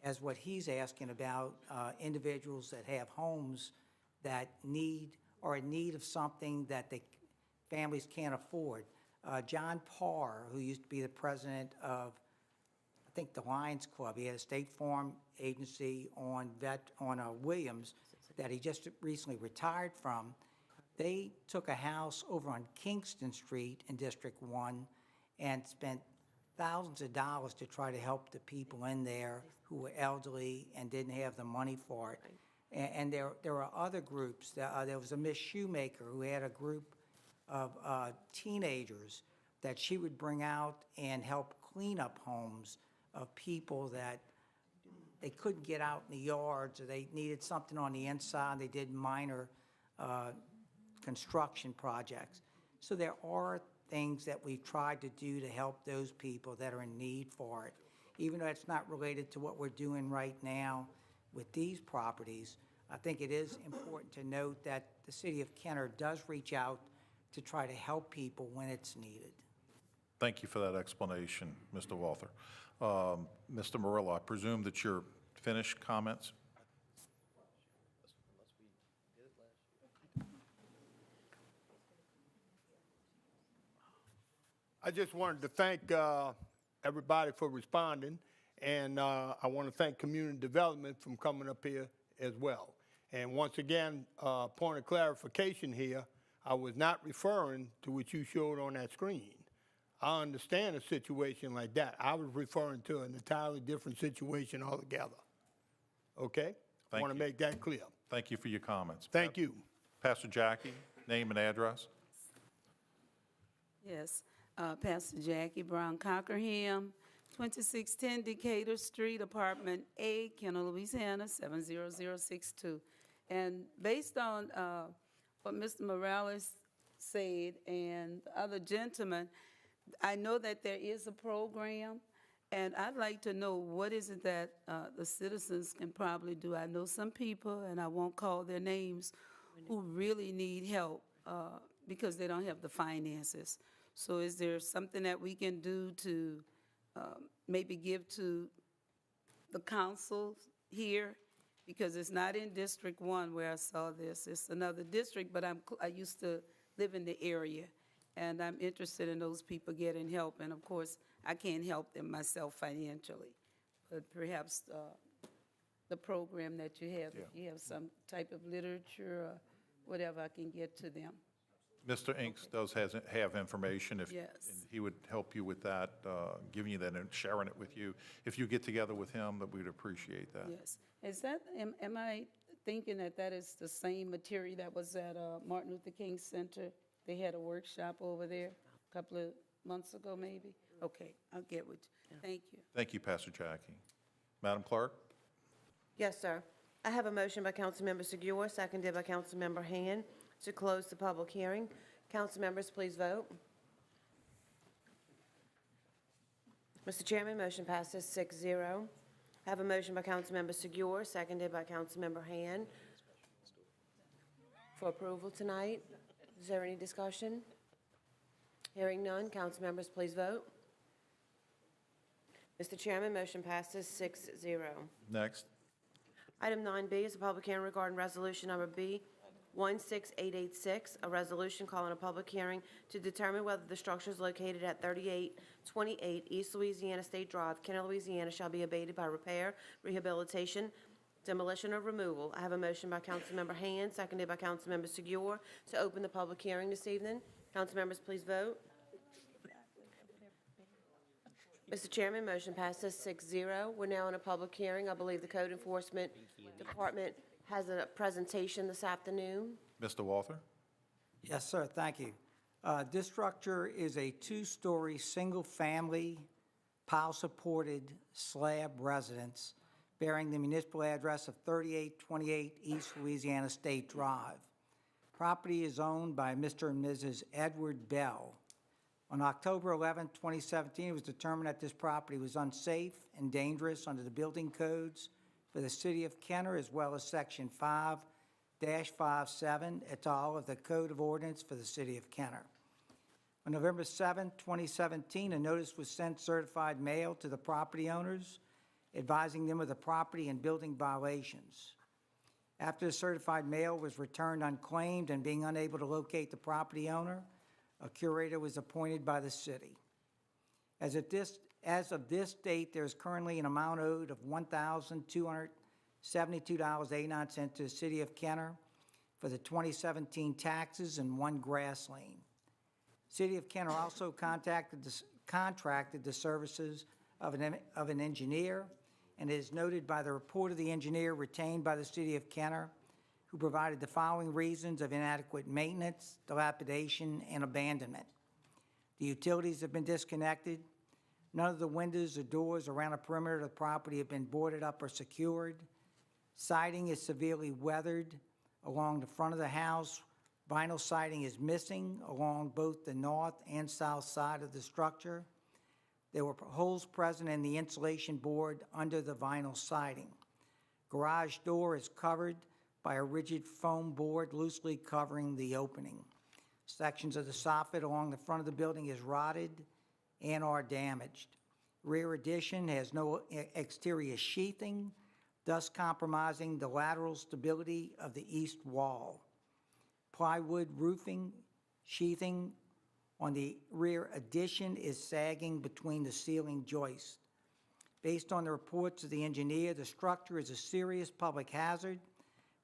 as what he's asking about, individuals that have homes that are in need of something that families can't afford. John Parr, who used to be the president of, I think, the Lions Club, he had a State Farm agency on Williams that he just recently retired from. They took a house over on Kingston Street in District 1 and spent thousands of dollars to try to help the people in there who were elderly and didn't have the money for it. And there are other groups. There was a Miss Shoemaker who had a group of teenagers that she would bring out and help clean up homes of people that they couldn't get out in the yards, or they needed something on the inside. They did minor construction projects. So there are things that we've tried to do to help those people that are in need for it. Even though it's not related to what we're doing right now with these properties, I think it is important to note that the city of Kenner does reach out to try to help people when it's needed. Thank you for that explanation, Mr. Walther. Mr. Murillo, I presume that you're finished comments? I just wanted to thank everybody for responding, and I want to thank Community Development for coming up here as well. And once again, point of clarification here, I was not referring to what you showed on that screen. I understand a situation like that. I was referring to an entirely different situation altogether. Okay? I want to make that clear. Thank you for your comments. Thank you. Pastor Jackie, name and address. Yes, Pastor Jackie Brown Cockerham, 2610 Decatur Street, Apartment A, Kenner, Louisiana, 70062. And based on what Mr. Morales said and the other gentlemen, I know that there is a program, and I'd like to know what is it that the citizens can probably do. I know some people, and I won't call their names, who really need help because they don't have the finances. So is there something that we can do to maybe give to the council here? Because it's not in District 1 where I saw this. It's another district, but I used to live in the area, and I'm interested in those people getting help. And of course, I can't help them myself financially, but perhaps the program that you have, if you have some type of literature or whatever, I can get to them. Mr. Inks does have information. Yes. And he would help you with that, giving you that and sharing it with you. If you get together with him, that we'd appreciate that. Yes. Is that, am I thinking that that is the same material that was at Martin Luther King Center They had a workshop over there a couple of months ago, maybe? Okay, I'll get with you. Thank you. Thank you, Pastor Jackie. Madam Clerk? Yes, sir. I have a motion by Councilmember Segura, seconded by Councilmember Han, to close the public hearing. Council members, please vote. Mr. Chairman, motion passes 6-0. I have a motion by Councilmember Segura, seconded by Councilmember Han, for approval tonight. Is there any discussion? Hearing none, council members, please vote. Mr. Chairman, motion passes 6-0. Next. Item 9B is a public hearing regarding resolution number B 16886, a resolution calling a public hearing to determine whether the structures located at 3828 East Louisiana State Drive, Kenner, Louisiana, shall be abated by repair, rehabilitation, demolition, or removal. I have a motion by Councilmember Han, seconded by Councilmember Segura, to open the public hearing this evening. Council members, please vote. Mr. Chairman, motion passes 6-0. We're now in a public hearing. I believe the Code Enforcement Department has a presentation this afternoon. Mr. Walther? Yes, sir, thank you. This structure is a two-story, single-family, pile-supported slab residence bearing the municipal address of 3828 East Louisiana State Drive. Property is owned by Mr. and Mrs. Edward Bell. On October 11, 2017, it was determined that this property was unsafe and dangerous under the building codes for the city of Kenner, as well as Section 5-57 et al. Of the Code of Ordinance for the city of Kenner. On November 7, 2017, a notice was sent certified mail to the property owners, advising them of the property and building violations. After the certified mail was returned unclaimed and being unable to locate the property owner, a curator was appointed by the city. As of this date, there is currently an amount owed of $1,272.89 to the city of Kenner for the 2017 taxes and one grass lien. City of Kenner also contracted the services of an engineer, and it is noted by the report of the engineer retained by the city of Kenner, who provided the following reasons of inadequate maintenance, dilapidation, and abandonment. The utilities have been disconnected. None of the windows or doors around the perimeter of the property have been boarded up or secured. Siding is severely weathered along the front of the house. Vinyl siding is missing along both the north and south side of the structure. There were holes present in the insulation board under the vinyl siding. Garage door is covered by a rigid foam board loosely covering the opening. Sections of the soffit along the front of the building is rotted and are damaged. Rear addition has no exterior sheathing, thus compromising the lateral stability of the east wall. Plywood roofing sheathing on the rear addition is sagging between the ceiling joists. Based on the reports of the engineer, the structure is a serious public hazard,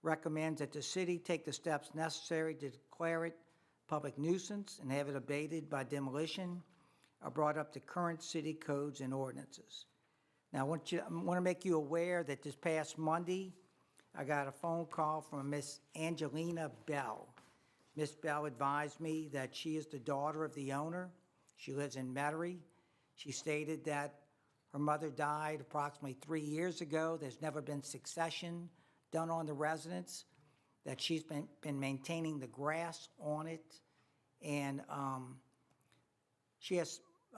recommends that the city take the steps necessary to declare it public nuisance and have it abated by demolition or brought up to current city codes and ordinances. Now, I want to make you aware that this past Monday, I got a phone call from Miss Angelina Bell. Miss Bell advised me that she is the daughter of the owner. She lives in Metairie. She stated that her mother died approximately 3 years ago. There's never been succession done on the residence, that she's been maintaining the grass on it, and her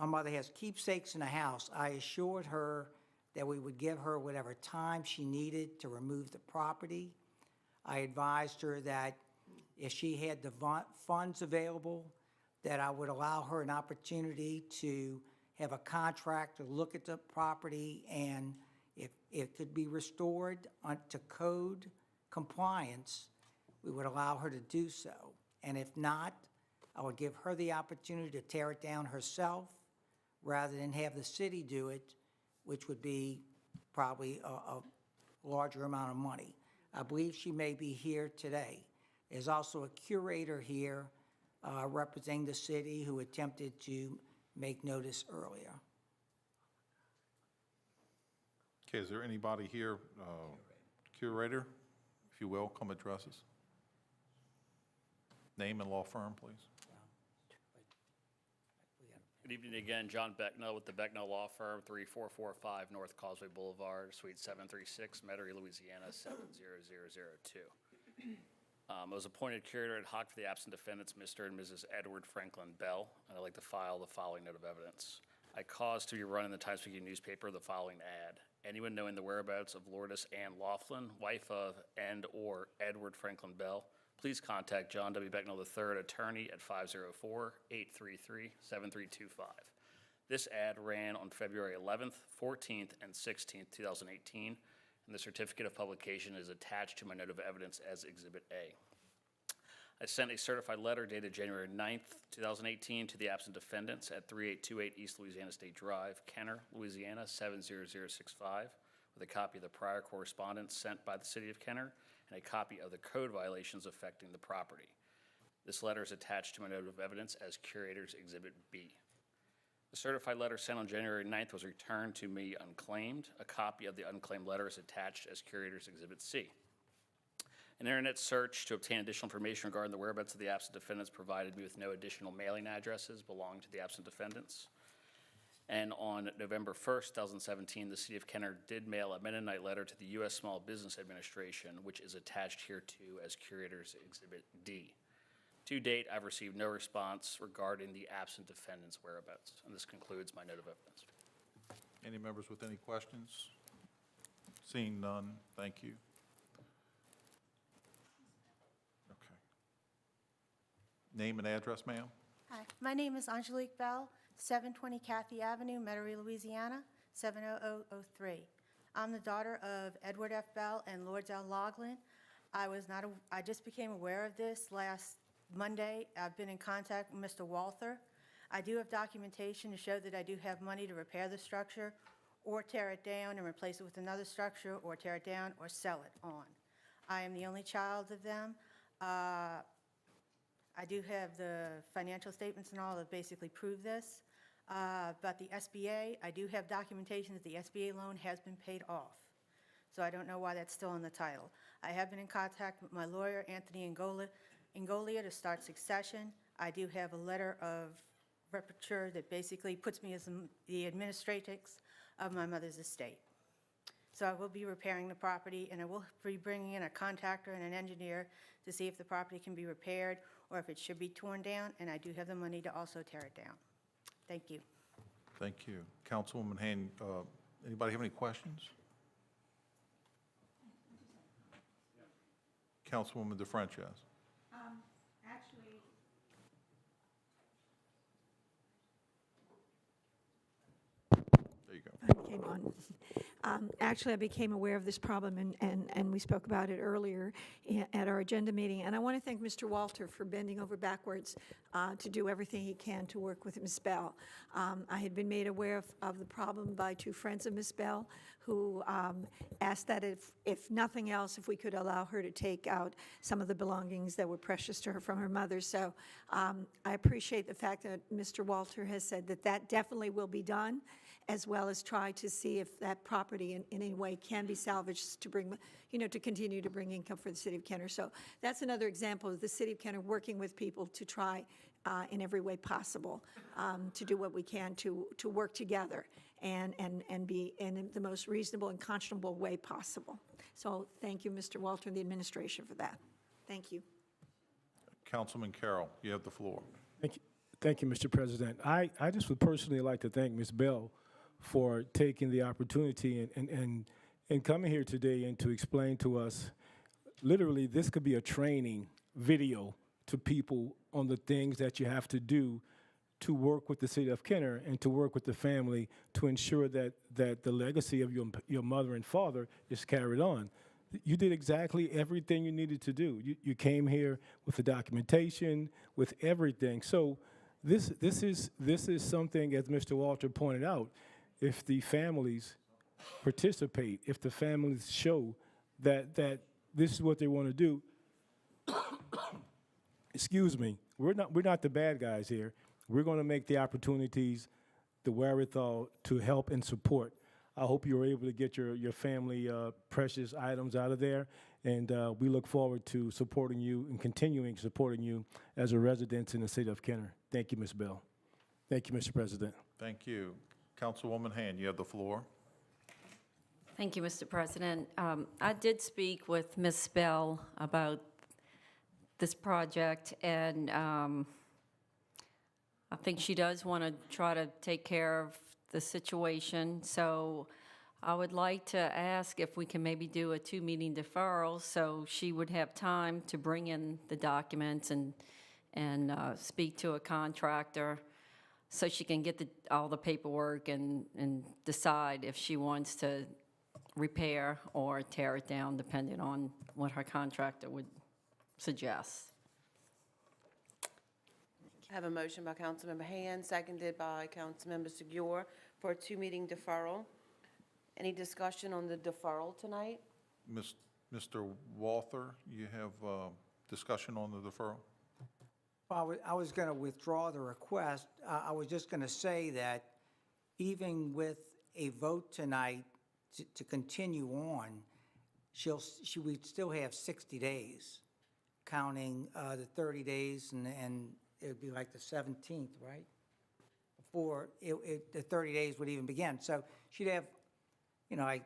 mother has keepsakes in the house. I assured her that we would give her whatever time she needed to remove the property. I advised her that if she had the funds available, that I would allow her an opportunity to have a contractor look at the property, and if it could be restored to code compliance, we would allow her to do so. And if not, I would give her the opportunity to tear it down herself rather than have the city do it, which would be probably a larger amount of money. I believe she may be here today. There's also a curator here representing the city who attempted to make notice earlier. Okay, is there anybody here, curator, if you will, come address us? Name and law firm, please. Good evening again, John Becknell with the Becknell Law Firm, 3445 North Causeway Boulevard, Suite 736, Metairie, Louisiana, 70002. I was appointed curator ad hoc for the absent defendants, Mr. and Mrs. Edward Franklin Bell, and I'd like to file the following note of evidence. I caused to be run in the Times-Picayune newspaper the following ad. Anyone knowing the whereabouts of Lourdes Ann Laughlin, wife of and/or Edward Franklin Bell, please contact John W. Becknell III, attorney, at 504-833-7325. This ad ran on February 11th, 14th, and 16th, 2018, and the certificate of publication is attached to my note of evidence as Exhibit A. I sent a certified letter dated January 9th, 2018, to the absent defendants at 3828 East Louisiana State Drive, Kenner, Louisiana, 70065, with a copy of the prior correspondence sent by the City of Kenner and a copy of the code violations affecting the property. This letter is attached to my note of evidence as Curator's Exhibit B. The certified letter sent on January 9th was returned to me unclaimed. A copy of the unclaimed letter is attached as Curator's Exhibit C. An internet search to obtain additional information regarding the whereabouts of the absent defendants provided me with no additional mailing addresses belonging to the absent defendants. And on November 1st, 2017, the City of Kenner did mail a Mennonite letter to the U.S. Small Business Administration, which is attached here too as Curator's Exhibit D. To date, I've received no response regarding the absent defendants' whereabouts. And this concludes my note of evidence. Any members with any questions? Seeing none, thank you. Okay. Name and address, ma'am? Hi, my name is Angelique Bell, 720 Cathy Avenue, Metairie, Louisiana, 70003. I'm the daughter of Edward F. Bell and Lourdes L. Laughlin. I just became aware of this last Monday. I've been in contact with Mr. Walther. I do have documentation to show that I do have money to repair the structure or tear it down and replace it with another structure, or tear it down or sell it on. I am the only child of them. I do have the financial statements and all that basically prove this. But the SBA, I do have documentation that the SBA loan has been paid off. So I don't know why that's still in the title. I have been in contact with my lawyer, Anthony Ingolia, to start succession. I do have a letter of reparature that basically puts me as the administratrix of my mother's estate. So I will be repairing the property, and I will be bringing in a contractor and an engineer to see if the property can be repaired or if it should be torn down, and I do have the money to also tear it down. Thank you. Thank you. Councilwoman Hand, anybody have any questions? Councilwoman DeFrances. Actually, There you go. I came on. Actually, I became aware of this problem, and we spoke about it earlier at our agenda meeting. And I want to thank Mr. Walter for bending over backwards to do everything he can to work with Ms. Bell. I had been made aware of the problem by two friends of Ms. Bell who asked that if nothing else, if we could allow her to take out some of the belongings that were precious to her from her mother. So I appreciate the fact that Mr. Walter has said that that definitely will be done, as well as try to see if that property in any way can be salvaged to bring, to continue to bring income for the City of Kenner. So that's another example of the City of Kenner working with people to try in every way possible to do what we can to work together and be in the most reasonable and conscionable way possible. So thank you, Mr. Walter, and the administration for that. Thank you. Councilman Carroll, you have the floor. Thank you, Mr. President. I just would personally like to thank Ms. Bell for taking the opportunity and coming here today and to explain to us, literally, this could be a training video to people on the things that you have to do to work with the City of Kenner and to work with the family to ensure that the legacy of your mother and father is carried on. You did exactly everything you needed to do. You came here with the documentation, with everything. So this is something, as Mr. Walter pointed out, if the families participate, if the families show that this is what they want to do, excuse me, we're not the bad guys here. We're going to make the opportunities, the wherewithal to help and support. I hope you were able to get your family precious items out of there, and we look forward to supporting you and continuing supporting you as a resident in the City of Kenner. Thank you, Ms. Bell. Thank you, Mr. President. Thank you. Councilwoman Hand, you have the floor. Thank you, Mr. President. I did speak with Ms. Bell about this project, and I think she does want to try to take care of the situation. So I would like to ask if we can maybe do a 2-meeting deferral so she would have time to bring in the documents and speak to a contractor so she can get all the paperwork and decide if she wants to repair or tear it down, depending on what her contractor would suggest. I have a motion by Councilmember Hand, seconded by Councilmember Segura for a 2-meeting deferral. Any discussion on the deferral tonight? Mr. Walther, you have discussion on the deferral? I was going to withdraw the request. I was just going to say that even with a vote tonight to continue on, she would still have 60 days, counting the 30 days, and it would be like the 17th, right? Before the 30 days would even begin. So she'd have, like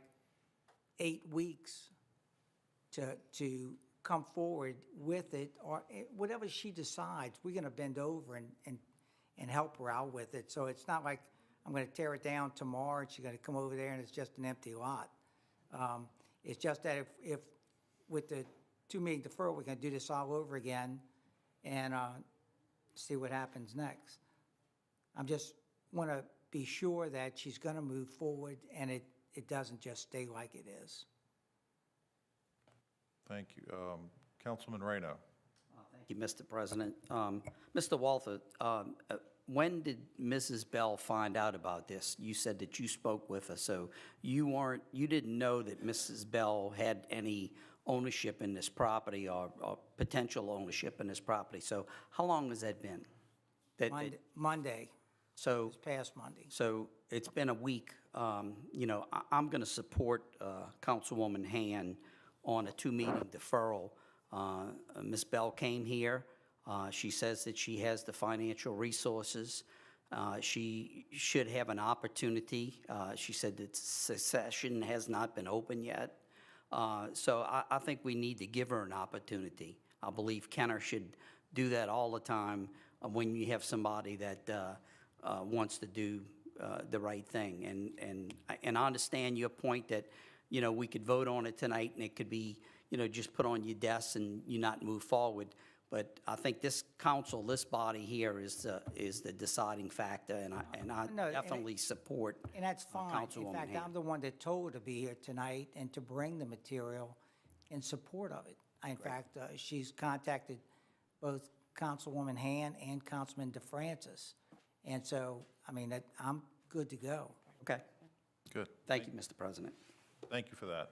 8 weeks to come forward with it, or whatever she decides, we're going to bend over and help her out with it. So it's not like I'm going to tear it down tomorrow and she's going to come over there and it's just an empty lot. It's just that if with the 2-meeting deferral, we're going to do this all over again and see what happens next. I'm just want to be sure that she's going to move forward and it doesn't just stay like it is. Thank you. Councilman Reyno. Thank you, Mr. President. Mr. Walther, when did Mrs. Bell find out about this? You said that you spoke with her, so you didn't know that Mrs. Bell had any ownership in this property or potential ownership in this property. So how long has that been? Monday. So This past Monday. So it's been a week. I'm going to support Councilwoman Hand on a 2-meeting deferral. Ms. Bell came here. She says that she has the financial resources. She should have an opportunity. She said that session has not been open yet. So I think we need to give her an opportunity. I believe Kenner should do that all the time when you have somebody that wants to do the right thing. And I understand your point that, we could vote on it tonight and it could be, just put on your desk and you not move forward. But I think this council, this body here is the deciding factor, and I No, definitely support And that's fine. In Councilwoman fact, Hand. I'm the one that told her to be here tonight and to bring the material in support of it. In fact, she's contacted both Councilwoman Hand and Councilman DeFrancis. And so, I'm good to go. Okay. Good. Thank you, Mr. President. Thank you for that.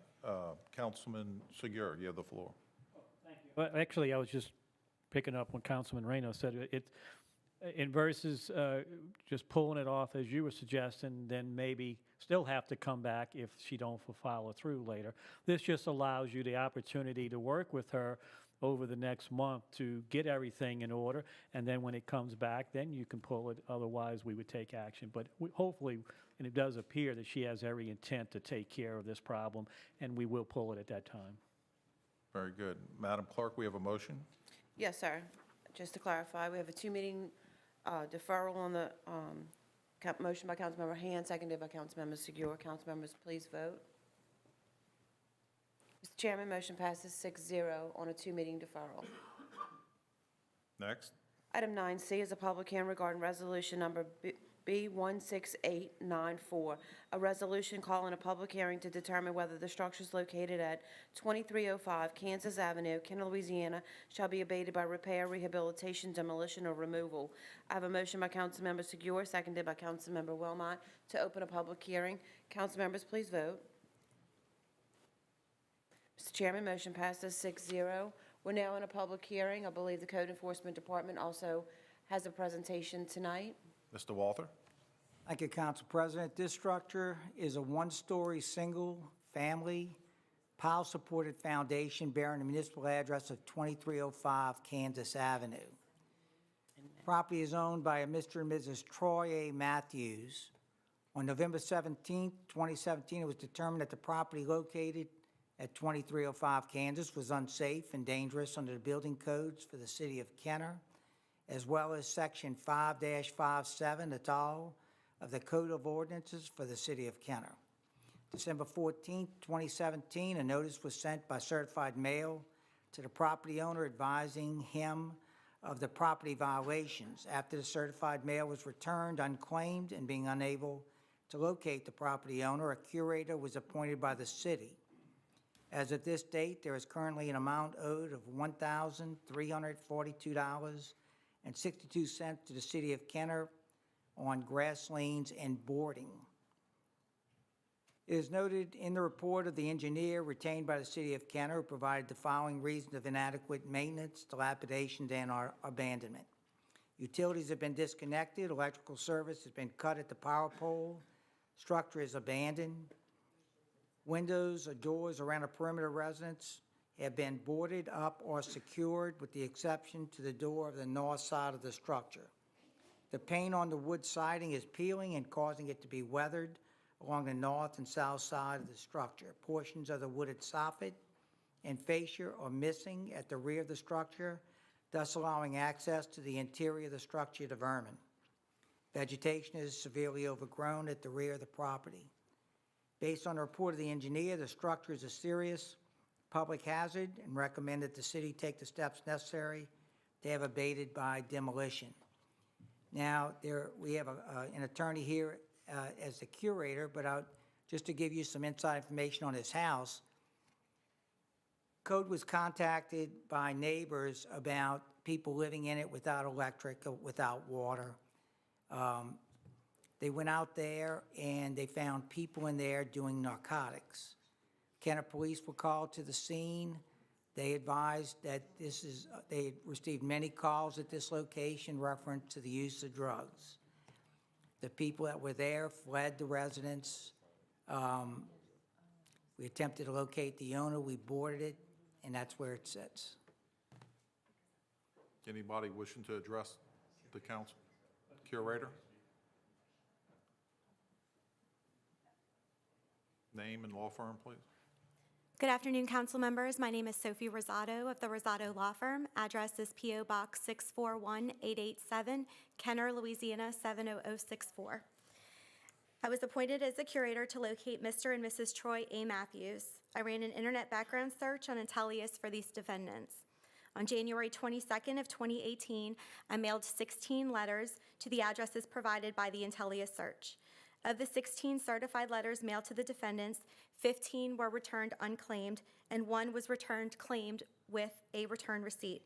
Councilman Segura, you have the floor. Well, actually, I was just picking up when Councilman Reyno said it, in versus just pulling it off as you were suggesting, then maybe still have to come back if she don't follow through later. This just allows you the opportunity to work with her over the next month to get everything in order, and then when it comes back, then you can pull it. Otherwise, we would take action. But hopefully, and it does appear that she has every intent to take care of this problem, and we will pull it at that time. Very good. Madam Clerk, we have a motion. Yes, sir. Just to clarify, we have a 2-meeting deferral on the motion by Councilmember Hand, seconded by Councilmember Segura. Councilmembers, please vote. Mr. Chairman, motion passes 6-0 on a 2-meeting deferral. Next. Item 9C is a public hearing regarding resolution number B16894, a resolution calling a public hearing to determine whether the structures located at 2305 Kansas Avenue, Kenner, Louisiana, shall be abated by repair, rehabilitation, demolition, or removal. I have a motion by Councilmember Segura, seconded by Councilmember Wilmot, to open a public hearing. Councilmembers, please vote. Mr. Chairman, motion passes 6-0. We're now in a public hearing. I believe the Code Enforcement Department also has a presentation tonight. Mr. Walther? Thank you, Council President. This structure is a 1-story, single-family, pile-supported foundation bearing the municipal address of 2305 Kansas Avenue. Property is owned by a Mr. and Mrs. Troy A. Matthews. On November 17, 2017, it was determined that the property located at 2305 Kansas was unsafe and dangerous under the building codes for the city of Kenner, as well as Section 5-57 et al. Of the Code of Ordinances for the city of Kenner. December 14, 2017, a notice was sent by certified mail to the property owner advising him of the property violations. After the certified mail was returned unclaimed and being unable to locate the property owner, a curator was appointed by the city. As of this date, there is currently an amount owed of $1,342.62 to the city of Kenner on grass lanes and boarding. It is noted in the report of the engineer retained by the city of Kenner who provided the following reasons of inadequate maintenance, dilapidation, and abandonment. Utilities have been disconnected, electrical service has been cut at the power pole, structure is abandoned, windows or doors around a perimeter residence have been boarded up or secured with the exception to the door of the north side of the structure. The paint on the wood siding is peeling and causing it to be weathered along the north and south side of the structure. Portions of the wooded soffit and fascia are missing at the rear of the structure, thus allowing access to the interior of the structure to vermin. Vegetation is severely overgrown at the rear of the property. Based on the report of the engineer, the structure is a serious public hazard and recommend that the city take the steps necessary to have abated by demolition. Now, we have an attorney here as the curator, but just to give you some inside information on this house, Code was contacted by neighbors about people living in it without electric, without water. They went out there and they found people in there doing narcotics. Kenner police were called to the scene. They advised that they had received many calls at this location referent to the use of drugs. The people that were there fled the residence. We attempted to locate the owner, we boarded it, and that's where it sits. Anybody wishing to address the council? Curator? Name and law firm, please. Good afternoon, council members. My name is Sophie Rosado of the Rosado Law Firm. Address is P.O. Box 641887, Kenner, Louisiana 70064. I was appointed as a curator to locate Mr. and Mrs. Troy A. Matthews. I ran an internet background search on Intellius for these defendants. On January 22nd of 2018, I mailed 16 letters to the addresses provided by the Intellius search. Of the 16 certified letters mailed to the defendants, 15 were returned unclaimed, and 1 was returned claimed with a return receipt.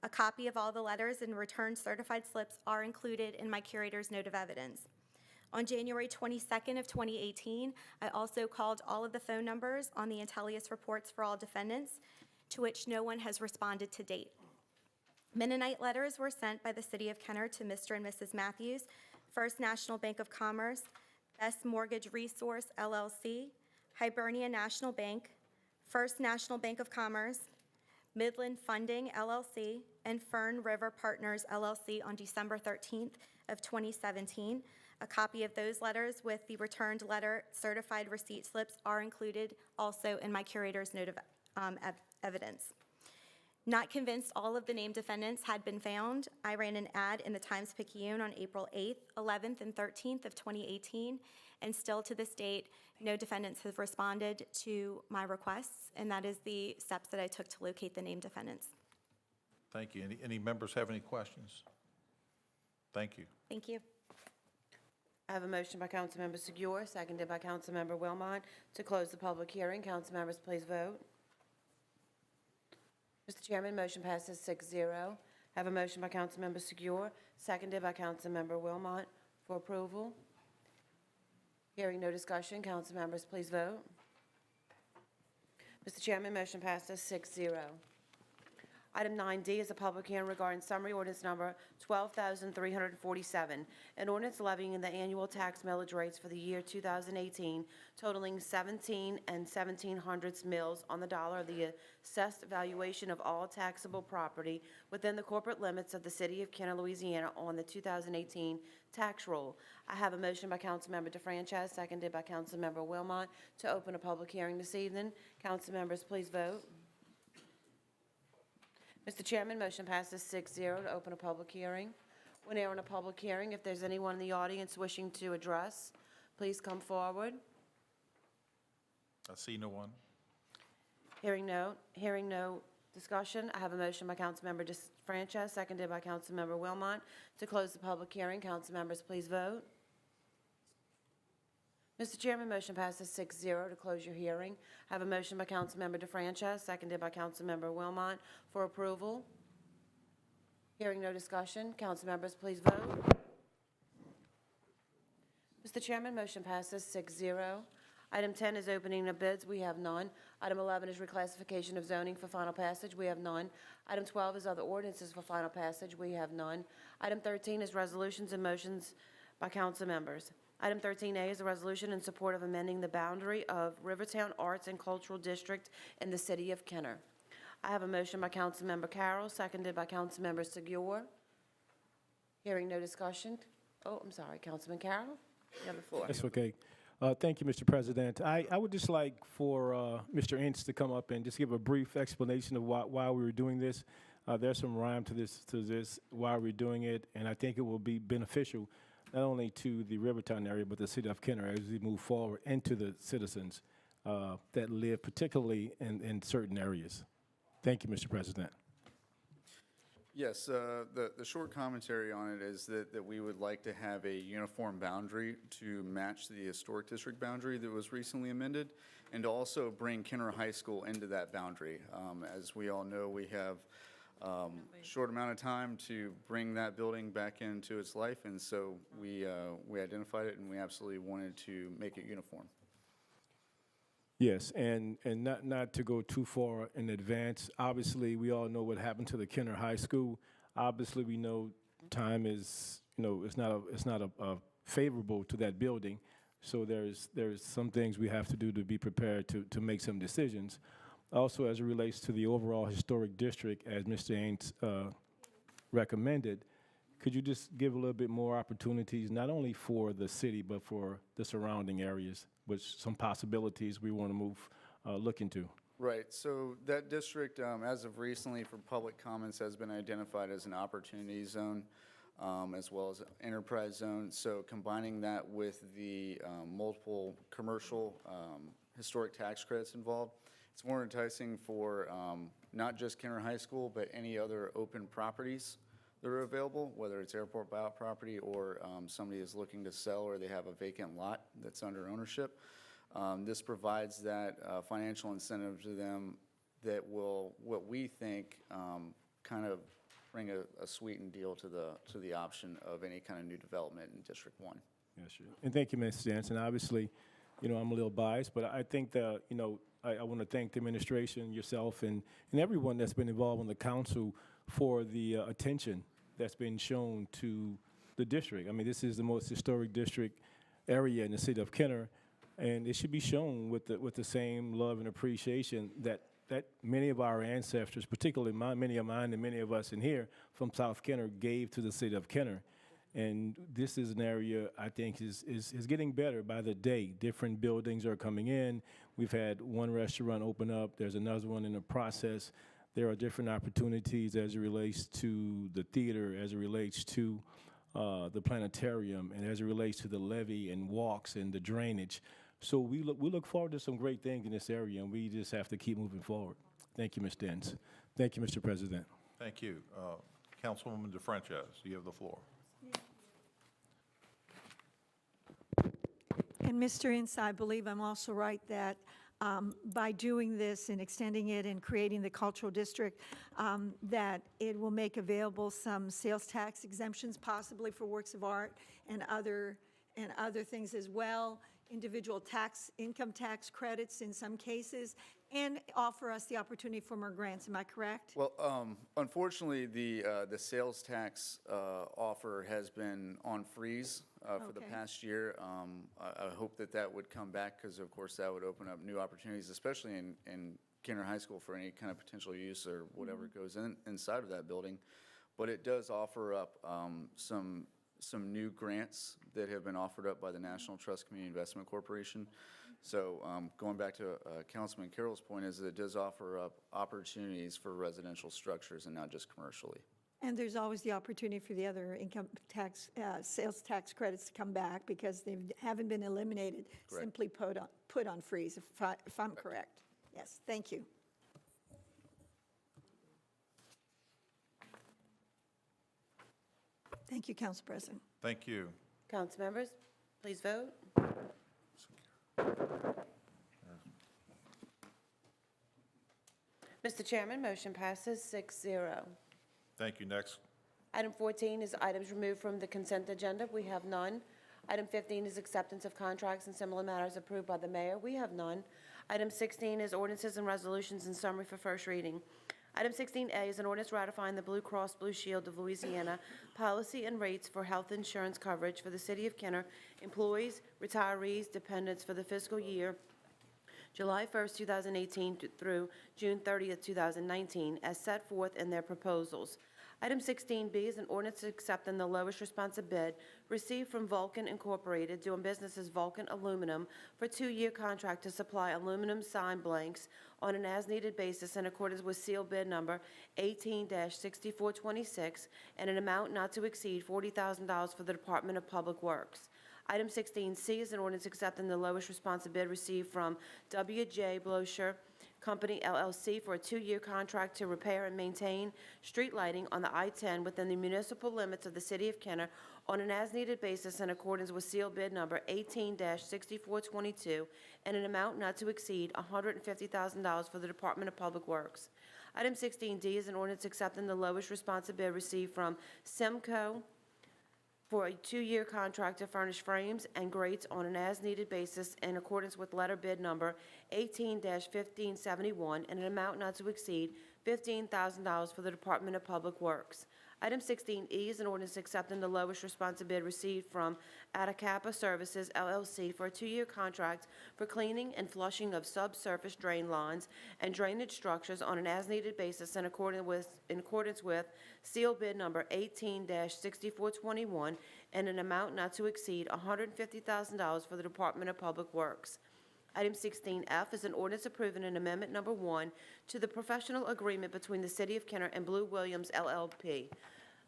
A copy of all the letters and returned certified slips are included in my curator's note of evidence. On January 22nd of 2018, I also called all of the phone numbers on the Intellius reports for all defendants, to which no one has responded to date. Mennonite letters were sent by the City of Kenner to Mr. and Mrs. Matthews, First National Bank of Commerce, Best Mortgage Resource, LLC, Hibernia National Bank, First National Bank of Commerce, Midland Funding, LLC, and Fern River Partners, LLC on December 13th of 2017. A copy of those letters with the returned letter certified receipt slips are included also in my curator's note of evidence. Not convinced all of the named defendants had been found, I ran an ad in the Times-Picayune on April 8th, 11th, and 13th of 2018, and still to this date, no defendants have responded to my requests, and that is the steps that I took to locate the named defendants. Thank you. Any members have any questions? Thank you. Thank you. I have a motion by Councilmember Segura, seconded by Councilmember Wilmot, to close the public hearing. Council members, please vote. Mr. Chairman, motion passes 6-0. I have a motion by Councilmember Segura, seconded by Councilmember Wilmot for approval. Hearing no discussion, council members, please vote. Mr. Chairman, motion passes 6-0. Item 9D is a public hearing regarding summary ordinance number 12,347, an ordinance levying the annual tax millage rates for the year 2018 totaling 17 and 1700 mills on the dollar of the assessed valuation of all taxable property within the corporate limits of the city of Kenner, Louisiana on the 2018 tax roll. I have a motion by Councilmember DeFranchise, seconded by Councilmember Wilmot, to open a public hearing this evening. Council members, please vote. Mr. Chairman, motion passes 6-0 to open a public hearing. When airing a public hearing, if there's anyone in the audience wishing to address, please come forward. I see no one. Hearing no discussion, I have a motion by Councilmember DeFranchise, seconded by Councilmember Wilmot, to close the public hearing. Council members, please vote. Mr. Chairman, motion passes 6-0 to close your hearing. I have a motion by Councilmember DeFranchise, seconded by Councilmember Wilmot, for approval. Hearing no discussion, council members, please vote. Mr. Chairman, motion passes 6-0. Item 10 is opening of bids. We have none. Item 11 is reclassification of zoning for final passage. We have none. Item 12 is other ordinances for final passage. We have none. Item 13 is resolutions and motions by council members. Item 13A is a resolution in support of amending the boundary of Rivertown Arts and Cultural District in the city of Kenner. I have a motion by Councilmember Carroll, seconded by Councilmember Segur. Hearing no discussion. Oh, I'm sorry, Councilman Carroll, you have the floor. That's okay. Thank you, Mr. President. I would just like for Mr. Ince to come up and just give a brief explanation of why we were doing this. There's some rhyme to this, why we're doing it, and I think it will be beneficial not only to the Rivertown area, but the city of Kenner as we move forward, and to the citizens that live particularly in certain areas. Thank you, Mr. President. Yes, the short commentary on it is that we would like to have a uniform boundary to match the historic district boundary that was recently amended, and to also bring Kenner High School into that boundary. As we all know, we have short amount of time to bring that building back into its life, and so we identified it, and we absolutely wanted to make it uniform. Yes, and not to go too far in advance, obviously, we all know what happened to the Kenner High School. Obviously, we know time is, it's not a favorable to that building, so there's some things we have to do to be prepared to make some decisions. Also, as it relates to the overall historic district, as Mr. Ains recommended, could you just give a little bit more opportunities, not only for the city, but for the surrounding areas, with some possibilities we want to look into? Right, so that district, as of recently for public comments, has been identified as an opportunity zone, as well as enterprise zone. So combining that with the multiple commercial historic tax credits involved, it's more enticing for not just Kenner High School, but any other open properties that are available, whether it's airport buyout property or somebody is looking to sell or they have a vacant lot that's under ownership. This provides that financial incentive to them that will, what we think, kind of bring a sweetened deal to the option of any kind of new development in District 1. Yes, sure. And thank you, Mr. Jansen. Obviously, I'm a little biased, but I think that, I want to thank the administration, yourself, and everyone that's been involved in the council for the attention that's been shown to the district. I mean, this is the most historic district area in the city of Kenner, and it should be shown with the same love and appreciation that many of our ancestors, particularly many of mine and many of us in here from South Kenner, gave to the city of Kenner. And this is an area I think is getting better by the day. Different buildings are coming in. We've had one restaurant open up. There's another one in the process. There are different opportunities as it relates to the theater, as it relates to the planetarium, and as it relates to the levee and walks and the drainage. So we look forward to some great things in this area, and we just have to keep moving forward. Thank you, Mr. Dents. Thank you, Mr. President. Thank you. Councilwoman DeFranchise, you have the floor. And Mr. Ince, I believe I'm also right that by doing this and extending it and creating the cultural district, that it will make available some sales tax exemptions, possibly for works of art and other things as well, individual income tax credits in some cases, And offer us the opportunity for more grants, am I correct? Well, unfortunately, the sales tax offer has been on freeze for the Okay. past year. I hope that that would come back because, of course, that would open up new opportunities, especially in Kenner High School for any kind of potential use or whatever goes inside of that building. But it does offer up some new grants that have been offered up by the National Trust Community Investment Corporation. So going back to Councilman Carroll's point is that it does offer up opportunities for residential structures and not just commercially. And there's always the opportunity for the other income tax, sales tax credits to come back because they haven't been eliminated, Correct. simply put on freeze, if I'm correct. Yes, thank you. Thank you, Council President. Thank you. Council members, please vote. Mr. Chairman, motion passes 6-0. Thank you. Next. Item 14 is items removed from the consent agenda. We have none. Item 15 is acceptance of contracts and similar matters approved by the mayor. We have none. Item 16 is ordinances and resolutions in summary for first reading. Item 16A is an ordinance ratifying the Blue Cross Blue Shield of Louisiana policy and rates for health insurance coverage for the City of Kenner employees, retirees, dependents for the fiscal year July 1st, 2018 through June 30th, 2019, as set forth in their proposals. Item 16B is an ordinance accepting the lowest responsive bid received from Vulcan Incorporated, doing business as Vulcan Aluminum, for a 2-year contract to supply aluminum sign blanks on an as-needed basis in accordance with seal bid number 18-6426 and an amount not to exceed $40,000 for the Department of Public Works. Item 16C is an ordinance accepting the lowest responsive bid received from W.J. Blocher Company LLC for a 2-year contract to repair and maintain street lighting on the I-10 within the municipal limits of the City of Kenner on an as-needed basis in accordance with seal bid number 18-6422 and an amount not to exceed $150,000 for the Department of Public Works. Item 16D is an ordinance accepting the lowest responsive bid received from Semco for a 2-year contract to furnish frames and grates on an as-needed basis in accordance with letter bid number 18-1571 and an amount not to exceed $15,000 for the Department of Public Works. Item 16E is an ordinance accepting the lowest responsive bid received from Atacapa Services LLC for a 2-year contract for cleaning and flushing of subsurface drain lines and drainage structures on an as-needed basis in accordance with seal bid number 18-6421 and an amount not to exceed $150,000 for the Department of Public Works. Item 16F is an ordinance approving an amendment number 1 to the professional agreement between the City of Kenner and Blue Williams LLP.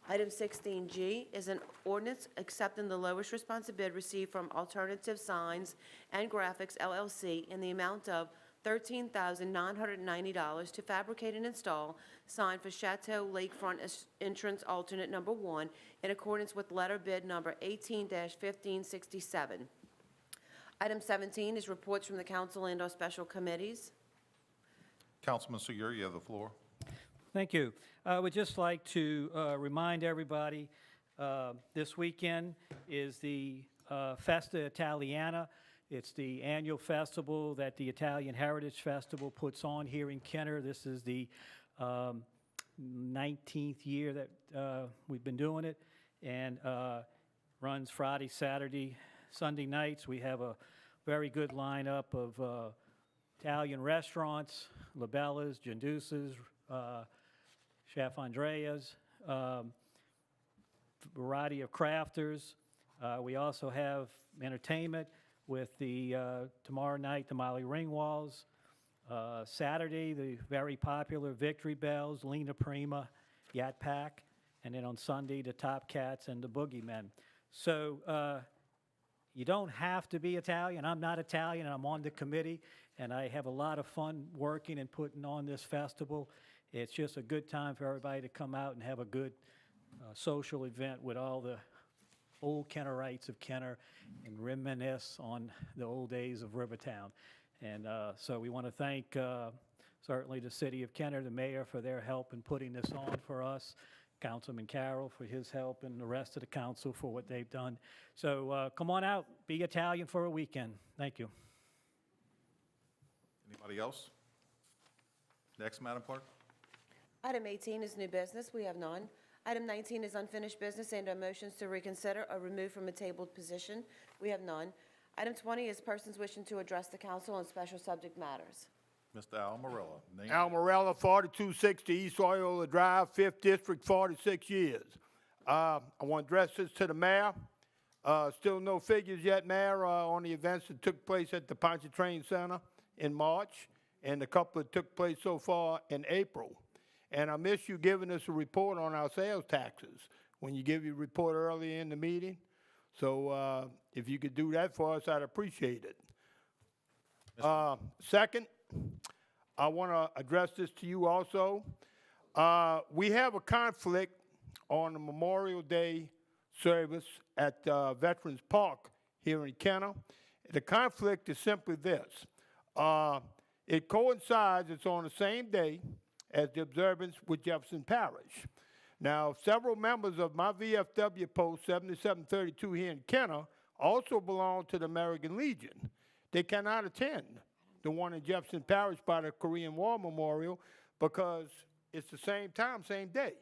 Item 16G is an ordinance accepting the lowest responsive bid received from Alternative Signs and Graphics LLC in the amount of $13,990 to fabricate and install sign for Chateau Lakefront Entrance Alternate Number 1 in accordance with letter bid number 18-1567. Item 17 is reports from the council and/or special committees. Councilman Segura, you have the floor. Thank you. I would just like to remind everybody, this weekend is the Festa Italiana. It's the annual festival that the Italian Heritage Festival puts on here in Kenner. This is the 19th year that we've been doing it, and runs Friday, Saturday, Sunday nights. We have a very good lineup of Italian restaurants, Labellas, Gindusa's, Chef Andrea's, variety of crafters. We also have entertainment with the tomorrow night, the Molly Ringwalds. Saturday, the very popular Victory Bells, Lena Prima, Yat Pack, and then on Sunday, the Top Cats and the Boogeymen. So you don't have to be Italian. I'm not Italian, and I'm on the committee, and I have a lot of fun working and putting on this festival. It's just a good time for everybody to come out and have a good social event with all the old Kennerites of Kenner and reminisce on the old days of Rivertown. And so we want to thank certainly the City of Kenner, the mayor, for their help in putting this on for us, Councilman Carroll for his help, and the rest of the council for what they've done. So come on out, be Italian for a weekend. Thank you. Anybody else? Next, Madam Clerk. Item 18 is new business. We have none. Item 19 is unfinished business and/or motions to reconsider or remove from a tabled position. We have none. Item 20 is persons wishing to address the council on special subject matters. Mr. Al Morella. Name- Al Morella, 4260 East Loyola Drive, 5th District, 46 years. I want to address this to the mayor. Still no figures yet, Mayor, on the events that took place at the Pontchartrain Center in March, and a couple that took place so far in April. And I miss you giving us a report on our sales taxes when you give your report early in the meeting. So if you could do that for us, I'd appreciate it. Second, I want to address this to you also. We have a conflict on the Memorial Day service at Veterans Park here in Kenner. The conflict is simply this. It coincides, it's on the same day as the observance with Jefferson Parish. Now, several members of my VFW post 7732 here in Kenner also belong to the American Legion. They cannot attend the one in Jefferson Parish by the Korean War Memorial because it's the same time, same day.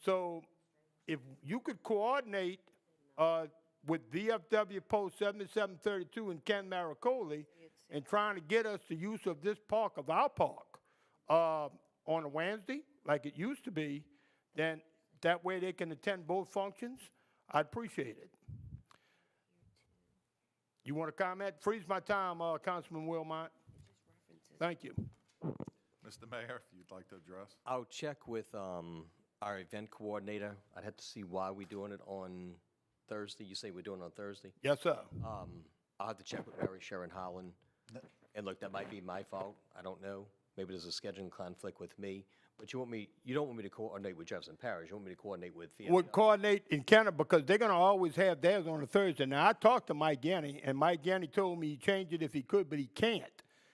So if you could coordinate with VFW Post 7732 and Ken Maricoli and trying to get us the use of this park, of our park, on a Wednesday, like it used to be, then that way they can attend both functions, I'd appreciate it. You want to comment? Freeze my time, Councilman Wilmot. Thank you. Mr. Mayor, if you'd like to address. I'll check with our event coordinator. I'd have to see why we're doing it on Thursday. You say we're doing it on Thursday? Yes, sir. I'll have to check with Mary Sharon Holland. And look, that might be my fault. I don't know. Maybe there's a scheduling conflict with me. But you don't want me to coordinate with Jefferson Parish. You want me to coordinate with the Would coordinate in Canada because they're going to always have theirs on a Thursday. Now, I talked to Mike Ganny, and Mike Ganny told me he'd change it if he could, but he can't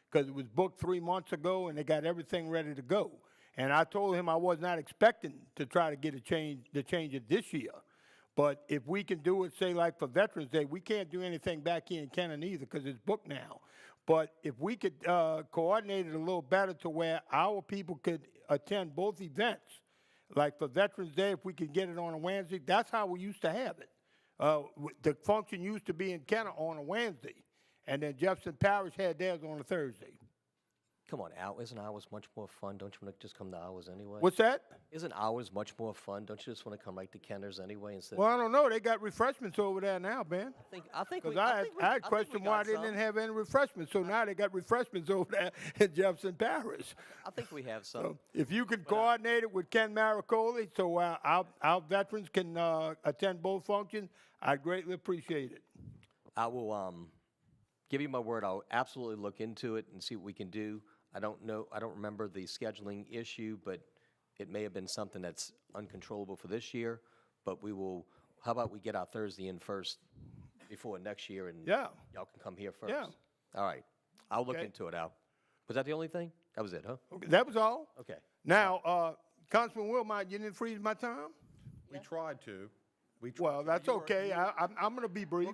because it was booked 3 months ago, and they got everything ready to go. And I told him I was not expecting to try to get to change it this year. But if we can do it, say, like for Veterans Day, we can't do anything back here in Canada either because it's booked now. But if we could coordinate it a little better to where our people could attend both events, like for Veterans Day, if we could get it on a Wednesday, that's how we used to have it. The function used to be in Kenner on a Wednesday, and then Jefferson Parish had theirs on a Thursday. Come on, Al, isn't ours much more fun? Don't you want to just come to ours anyway? What's that? Isn't ours much more fun? Don't you just want to come right to Kenner's anyway instead? Well, I don't know. They got refreshments over there now, Ben. I think Because we I had questioned why they didn't have any refreshments. So now they got refreshments over there in Jefferson Parish. I think we have some. So if you could coordinate it with Ken Maricoli so our veterans can attend both functions, I'd greatly appreciate it. I will give you my word. I'll absolutely look into it and see what we can do. I don't know. I don't remember the scheduling issue, but it may have been something that's uncontrollable for this year. But we will. How about we get our Thursday in first before next year, and Yeah. y'all can come here first. Yeah. All right. I'll look Okay. into it, Al. Was that the only thing? That was it, huh? Okay, that was all. Okay. Now, Councilman Wilmot, you didn't freeze my time? We tried to. Well, that's okay. I'm going to be brief.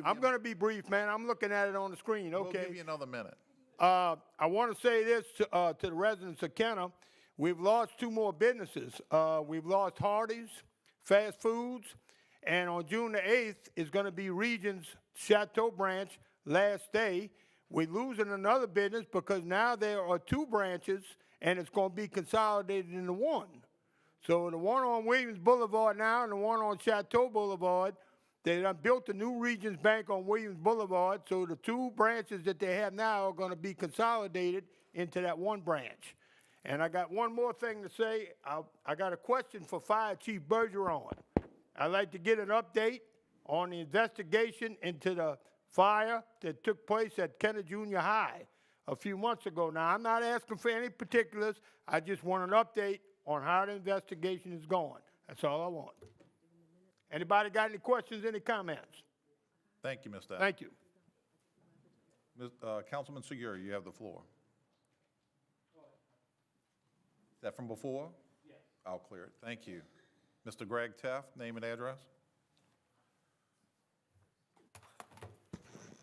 I'm going to be brief, man. I'm looking at it on the screen. We'll Okay. give you another minute. I want to say this to the residents of Kenner. We've lost 2 more businesses. We've lost Hardee's Fast Foods, and on June the 8th is going to be Regions Chateau Branch last day. We're losing another business because now there are 2 branches, and it's going to be consolidated into one. So the one on Williams Boulevard now and the one on Chateau Boulevard, they done built a new Regions Bank on Williams Boulevard, so the 2 branches that they have now are going to be consolidated into that one branch. And I got one more thing to say. I got a question for Fire Chief Bergeron. I'd like to get an update on the investigation into the fire that took place at Kenner Junior High a few months ago. Now, I'm not asking for any particulars. I just want an update on how the investigation is going. That's all I want. Anybody got any questions, any comments? Thank you, Mr. Al. Thank you. Councilman Segura, you have the floor. Is that from before? Yes. I'll clear it. Thank you. Mr. Greg Teff, name and address.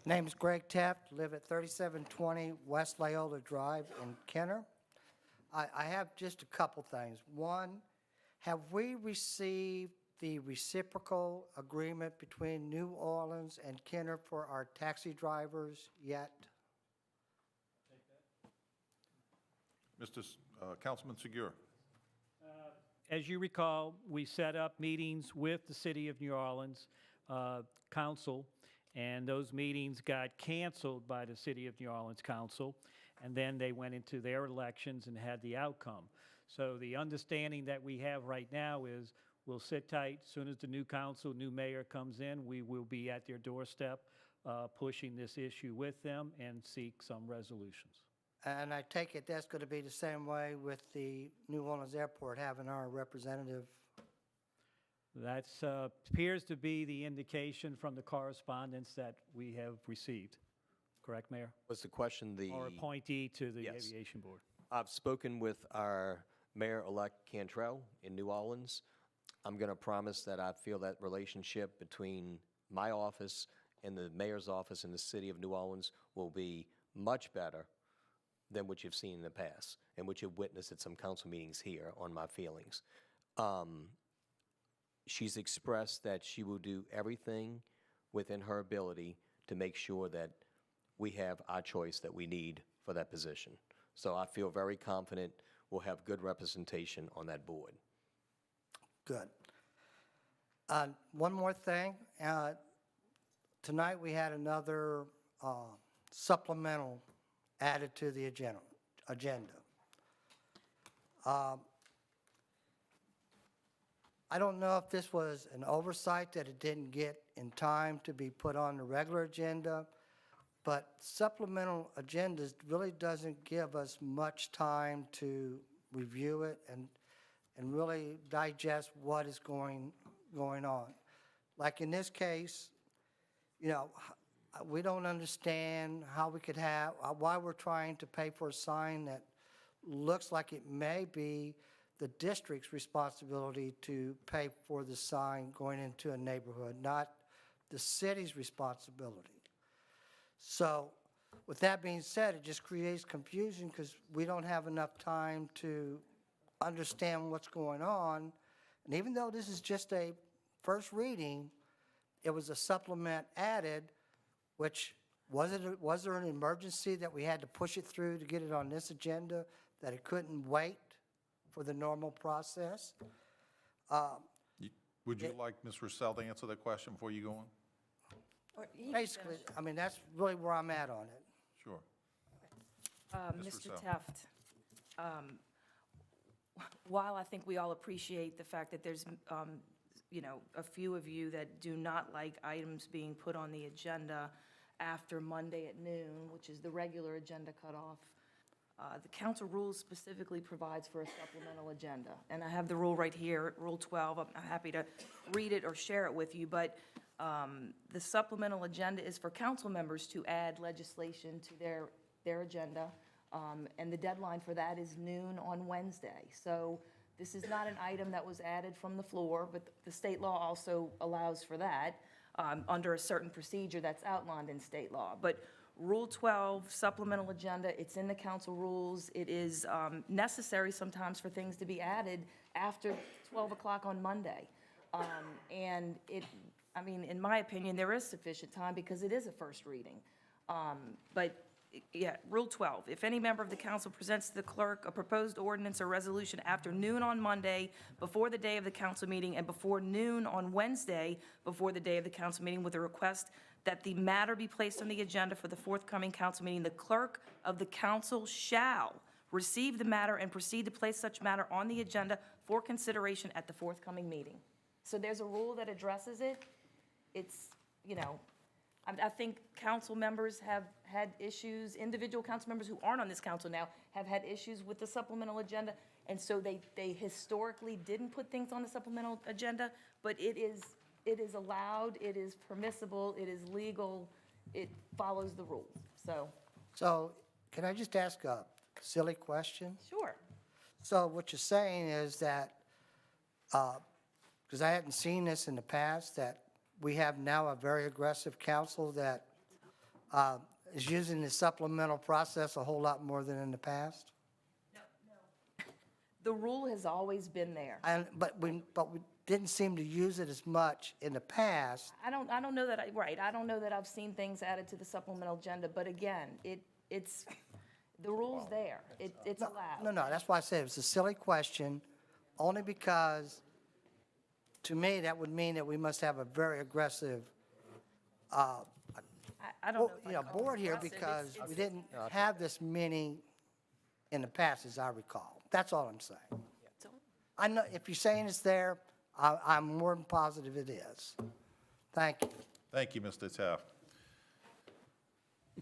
Name's Greg Taft, live at 3720 West Loyola Drive in Kenner. I have just a couple things. One, have we received the reciprocal agreement between New Orleans and Kenner for our taxi drivers yet? Councilman Segura. As you recall, we set up meetings with the City of New Orleans Council, and those meetings got canceled by the City of New Orleans Council, and then they went into their elections and had the outcome. So the understanding that we have right now is we'll sit tight. As soon as the new council, new mayor comes in, we will be at their doorstep pushing this issue with them and seek some resolutions. And I take it that's going to be the same way with the New Orleans Airport having our representative. That appears to be the indication from the correspondence that we have received. Correct, Mayor? Was the question the? Or appointee to the Yes. Aviation Board. I've spoken with our Mayor-elect Cantrell in New Orleans. I'm going to promise that I feel that relationship between my office and the mayor's office in the city of New Orleans will be much better than what you've seen in the past and what you've witnessed at some council meetings here on my feelings. She's expressed that she will do everything within her ability to make sure that we have our choice that we need for that position. So I feel very confident we'll have good representation on that board. Good. One more thing. Tonight we had another supplemental added to the agenda. I don't know if this was an oversight that it didn't get in time to be put on the regular agenda, but supplemental agendas really doesn't give us much time to review it and really digest what is going on. Like in this case, you know, we don't understand how we could have, why we're trying to pay for a sign that looks like it may be the district's responsibility to pay for the sign going into a neighborhood, not the city's responsibility. So with that being said, it just creates confusion because we don't have enough time to understand what's going on. And even though this is just a first reading, it was a supplement added, which was there an emergency that we had to push it through to get it on this agenda, that it couldn't wait for the normal process? Would you like Ms. Rossell to answer that question before you go on? Basically, I mean, that's really where I'm at on it. Sure. Ms. Mr. Rossell. Teft, while I think we all appreciate the fact that there's, you know, a few of you that do not like items being put on the agenda after Monday at noon, which is the regular agenda cutoff, the council rules specifically provides for a supplemental agenda. And I have the rule right here, Rule 12. I'm happy to read it or share it with you, but the supplemental agenda is for council members to add legislation to their agenda, and the deadline for that is noon on Wednesday. So this is not an item that was added from the floor, but the state law also allows for that under a certain procedure that's outlined in state law. But Rule 12, supplemental agenda, it's in the council rules. It is necessary sometimes for things to be added after 12 o'clock on Monday. And I mean, in my opinion, there is sufficient time because it is a first reading. But yeah, Rule 12, if any member of the council presents to the clerk a proposed ordinance or resolution after noon on Monday before the day of the council meeting and before noon on Wednesday before the day of the council meeting with a request that the matter be placed on the agenda for the forthcoming council meeting, the clerk of the council shall receive the matter and proceed to place such matter on the agenda for consideration at the forthcoming meeting. So there's a rule that addresses it. It's, you know, I think council members have had issues, individual council members who aren't on this council now have had issues with the supplemental agenda, and so they historically didn't put things on the supplemental agenda, but it is allowed, it is permissible, it is legal, it follows the rules, so. So can I just ask a silly question? Sure. So what you're saying is that, because I hadn't seen this in the past, that we have now a very aggressive council that is using the supplemental process a whole lot more than in the past? The rule has always been there. But we didn't seem to use it as much in the past. I don't know that, I don't know that I've seen things added to the supplemental agenda, but again, it's, the rule's there. It's allowed. No, that's why I said it's a silly question, only because, to me, that would mean that we must have a very aggressive, I don't know if I'd call it board here, aggressive. because It's- we didn't have this many in the past, as I recall. That's all I'm saying. I know, if you're saying it's there, I'm more than positive it is. Thank you. Thank you, Mr. Taft.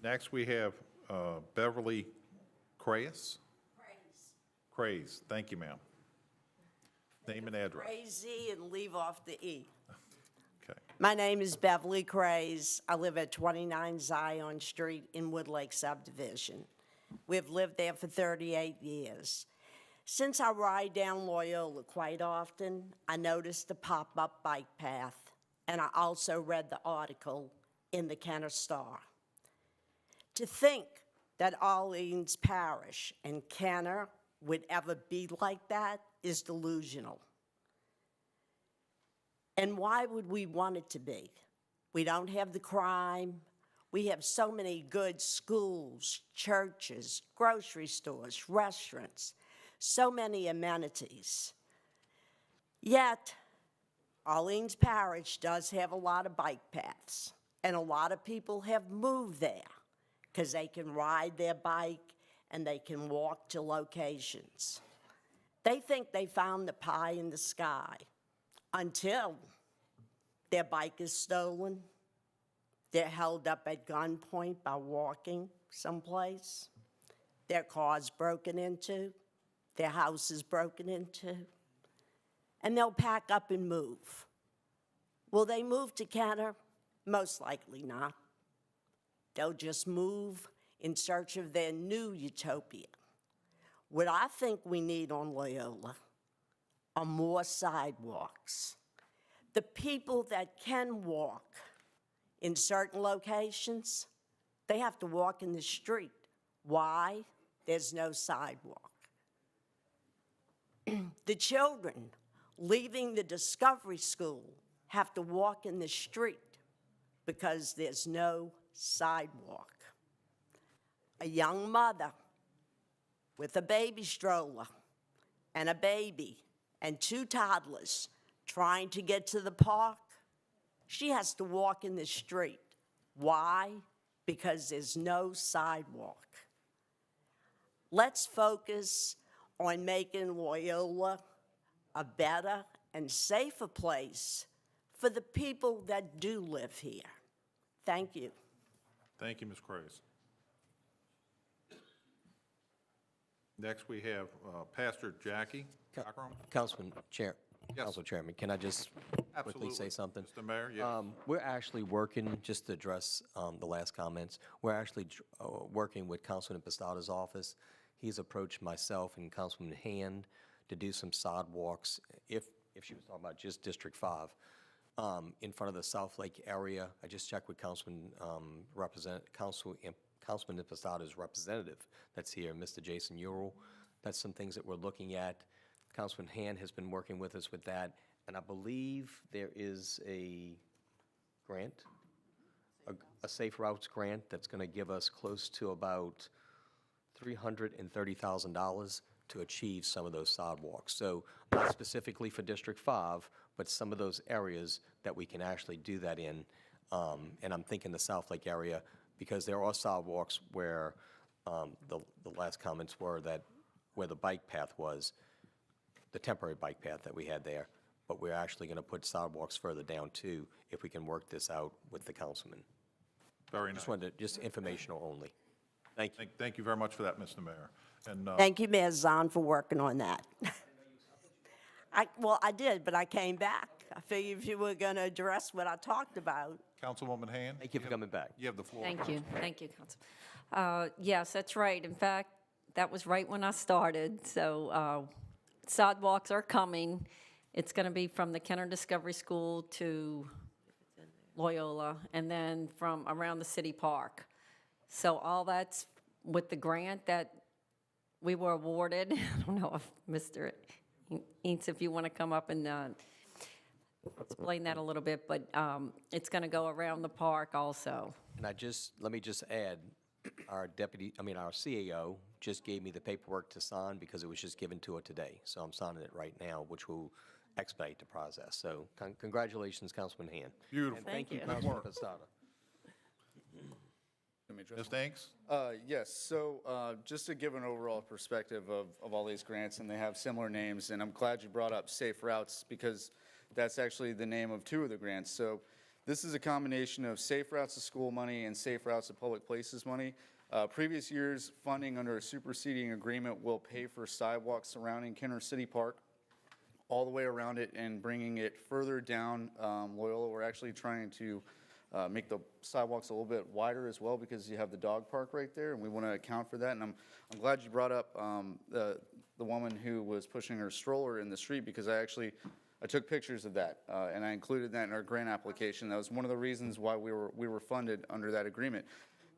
Next, we have Beverly Craze. Craze, thank you, ma'am. Name and address. Crazy and leave off the E. Okay. My name is Beverly Craze. I live at 29 Zion Street in Woodlake subdivision. We've lived there for 38 years. Since I ride down Loyola quite often, I noticed the pop-up bike path, and I also read the article in the Kenner Star. To think that Orleans Parish and Kenner would ever be like that is delusional. And why would we want it to be? We don't have the crime. We have so many good schools, churches, grocery stores, restaurants, so many amenities. Yet, Orleans Parish does have a lot of bike paths, and a lot of people have moved there because they can ride their bike and they can walk to locations. They think they found the pie in the sky until their bike is stolen, they're held up at gunpoint by walking someplace, their car's broken into, their house is broken into, and they'll pack up and move. Will they move to Kenner? Most likely not. They'll just move in search of their new utopia. What I think we need on Loyola are more sidewalks. The people that can walk in certain locations, they have to walk in the street. Why? There's no sidewalk. The children leaving the Discovery School have to walk in the street because there's no sidewalk. A young mother with a baby stroller and a baby and 2 toddlers trying to get to the park, she has to walk in the street. Why? Because there's no sidewalk. Let's focus on making Loyola a better and safer place for the people that do live here. Thank you. Thank you, Ms. Craze. Next, we have Pastor Jackie Cockrum. Councilman Chair, Yes. Council Chairman, can I just quickly say Absolutely. something? Mr. Mayor, yes. We're actually working, just to address the last comments, we're actually working with Councilman Impastato's office. He's approached myself and Councilman Hand to do some sidewalks, if she was talking about just District 5, in front of the South Lake area. I just checked with Councilman Impastato's representative that's here, Mr. Jason Ural. That's some things that we're looking at. Councilman Hand has been working with us with that, and I believe there is a grant, a Safe Routes grant that's going to give us close to about $330,000 to achieve some of those sidewalks. So not specifically for District 5, but some of those areas that we can actually do that in. And I'm thinking the South Lake area, because there are sidewalks where the last comments were that where the bike path was, the temporary bike path that we had there, but we're actually going to put sidewalks further down too, if we can work this out with the councilman. Very nice. Just wanted to, just informational only. Thank you. Thank you very much for that, Mr. Mayor. And Thank you, Ms. Zahn, for working on that. I did, but I came back. I figured if you were going to address what I talked about. Councilwoman Hand? Thank you for coming back. You have the floor. Thank you, Council. Yes, that's right. In fact, that was right when I started, so sidewalks are coming. It's going to be from the Kenner Discovery School to Loyola, and then from around the city park. So all that's with the grant that we were awarded, I don't know if Mr. Eads, if you want to come up and explain that a little bit, but it's going to go around the park also. And let me just add, our CAO just gave me the paperwork to sign because it was just given to her today. So I'm signing it right now, which will expedite the process. So congratulations, Councilman Hand. Beautiful. And thank you, Thank you. Councilman Posada. Ms. Danks? Yes, so just to give an overall perspective of all these grants, and they have similar names, and I'm glad you brought up Safe Routes because that's actually the name of two of the grants. So this is a combination of Safe Routes to School money and Safe Routes to Public Places money. Previous years' funding under a superseding agreement will pay for sidewalks surrounding Kenner City Park all the way around it and bringing it further down Loyola. We're actually trying to make the sidewalks a little bit wider as well because you have the dog park right there, and we want to account for that. And I'm glad you brought up the woman who was pushing her stroller in the street because I took pictures of that, and I included that in our grant application. That was one of the reasons why we were funded under that agreement.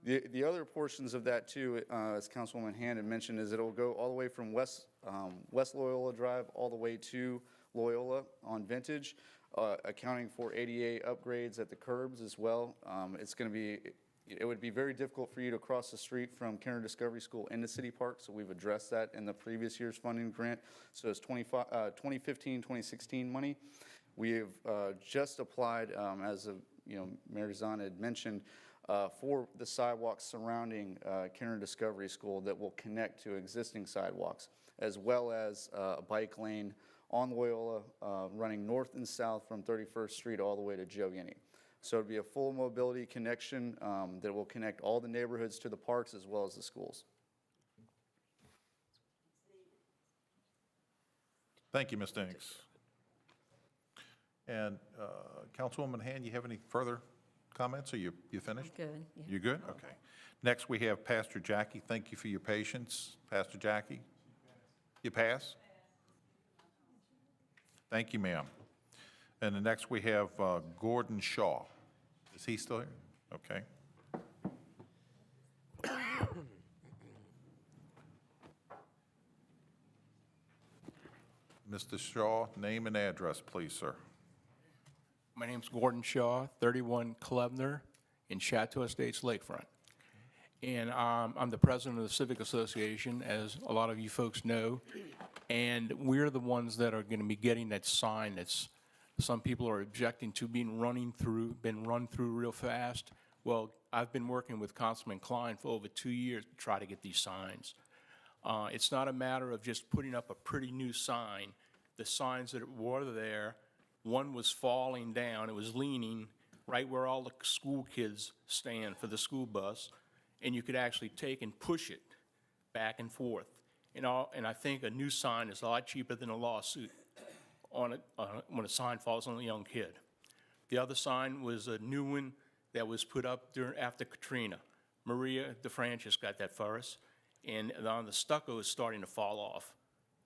The other portions of that too, as Councilwoman Hand had mentioned, is it'll go all the way from West Loyola Drive all the way to Loyola on Vintage, accounting for ADA upgrades at the curbs as well. It would be very difficult for you to cross the street from Kenner Discovery School into City Park, so we've addressed that in the previous year's funding grant. So it's 2015, 2016 money. We have just applied, as Mayor Zahn had mentioned, for the sidewalks surrounding Kenner Discovery School that will connect to existing sidewalks, as well as a bike lane on Loyola running north and south from 31st Street all the way to Joe Yenny. So it'll be a full mobility connection that will connect all the neighborhoods to the parks as well as the schools. Thank you, Ms. Danks. And Councilwoman Hand, you have any further comments, or you finished? Good. Yeah. You good? Okay. Next, we have Pastor Jackie. Thank you for your patience. Pastor Jackie? You pass? Thank you, ma'am. And the next, we have Gordon Shaw. Is he still here? Okay. Mr. Shaw, name and address, please, sir. My name's Gordon Shaw, 31 Klebner in Chateau Estates Lakefront. And I'm the president of the Civic Association, as a lot of you folks know. And we're the ones that are going to be getting that sign that's, some people are objecting to been run through real fast. Well, I've been working with Councilman Klein for over 2 years to try to get these signs. It's not a matter of just putting up a pretty new sign. The signs that were there, one was falling down, it was leaning right where all the school kids stand for the school bus, and you could actually take and push it back and forth. And I think a new sign is a lot cheaper than a lawsuit on when a sign falls on a young kid. The other sign was a new one that was put up after Katrina. Maria DeFrancis got that for us, and on the stucco is starting to fall off.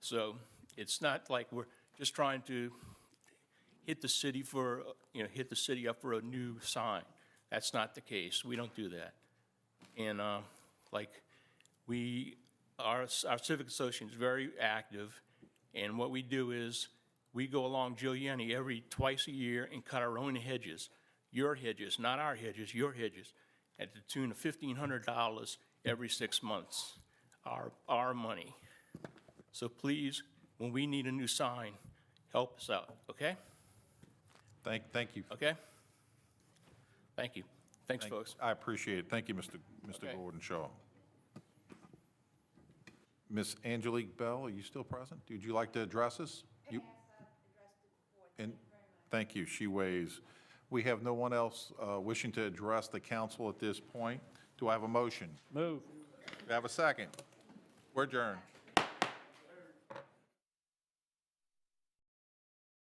So it's not like we're just trying to hit the city up for a new sign. That's not the case. We don't do that. And our Civic Association is very active, and what we do is we go along Joe Yenny twice a year and cut our own hedges. Your hedges, not our hedges, your hedges, at the tune of $1,500 every 6 months, our money. So please, when we need a new sign, help us out, okay? Thank you. Okay? Thank you. Thanks, folks. I appreciate it. Thank you, Mr. Gordon Shaw. Ms. Angelique Bell, are you still present? Would you like to address us? Thank you. She waves. We have no one else wishing to address the council at this point. Do I have a motion? Move. Do I have a second? We're adjourned.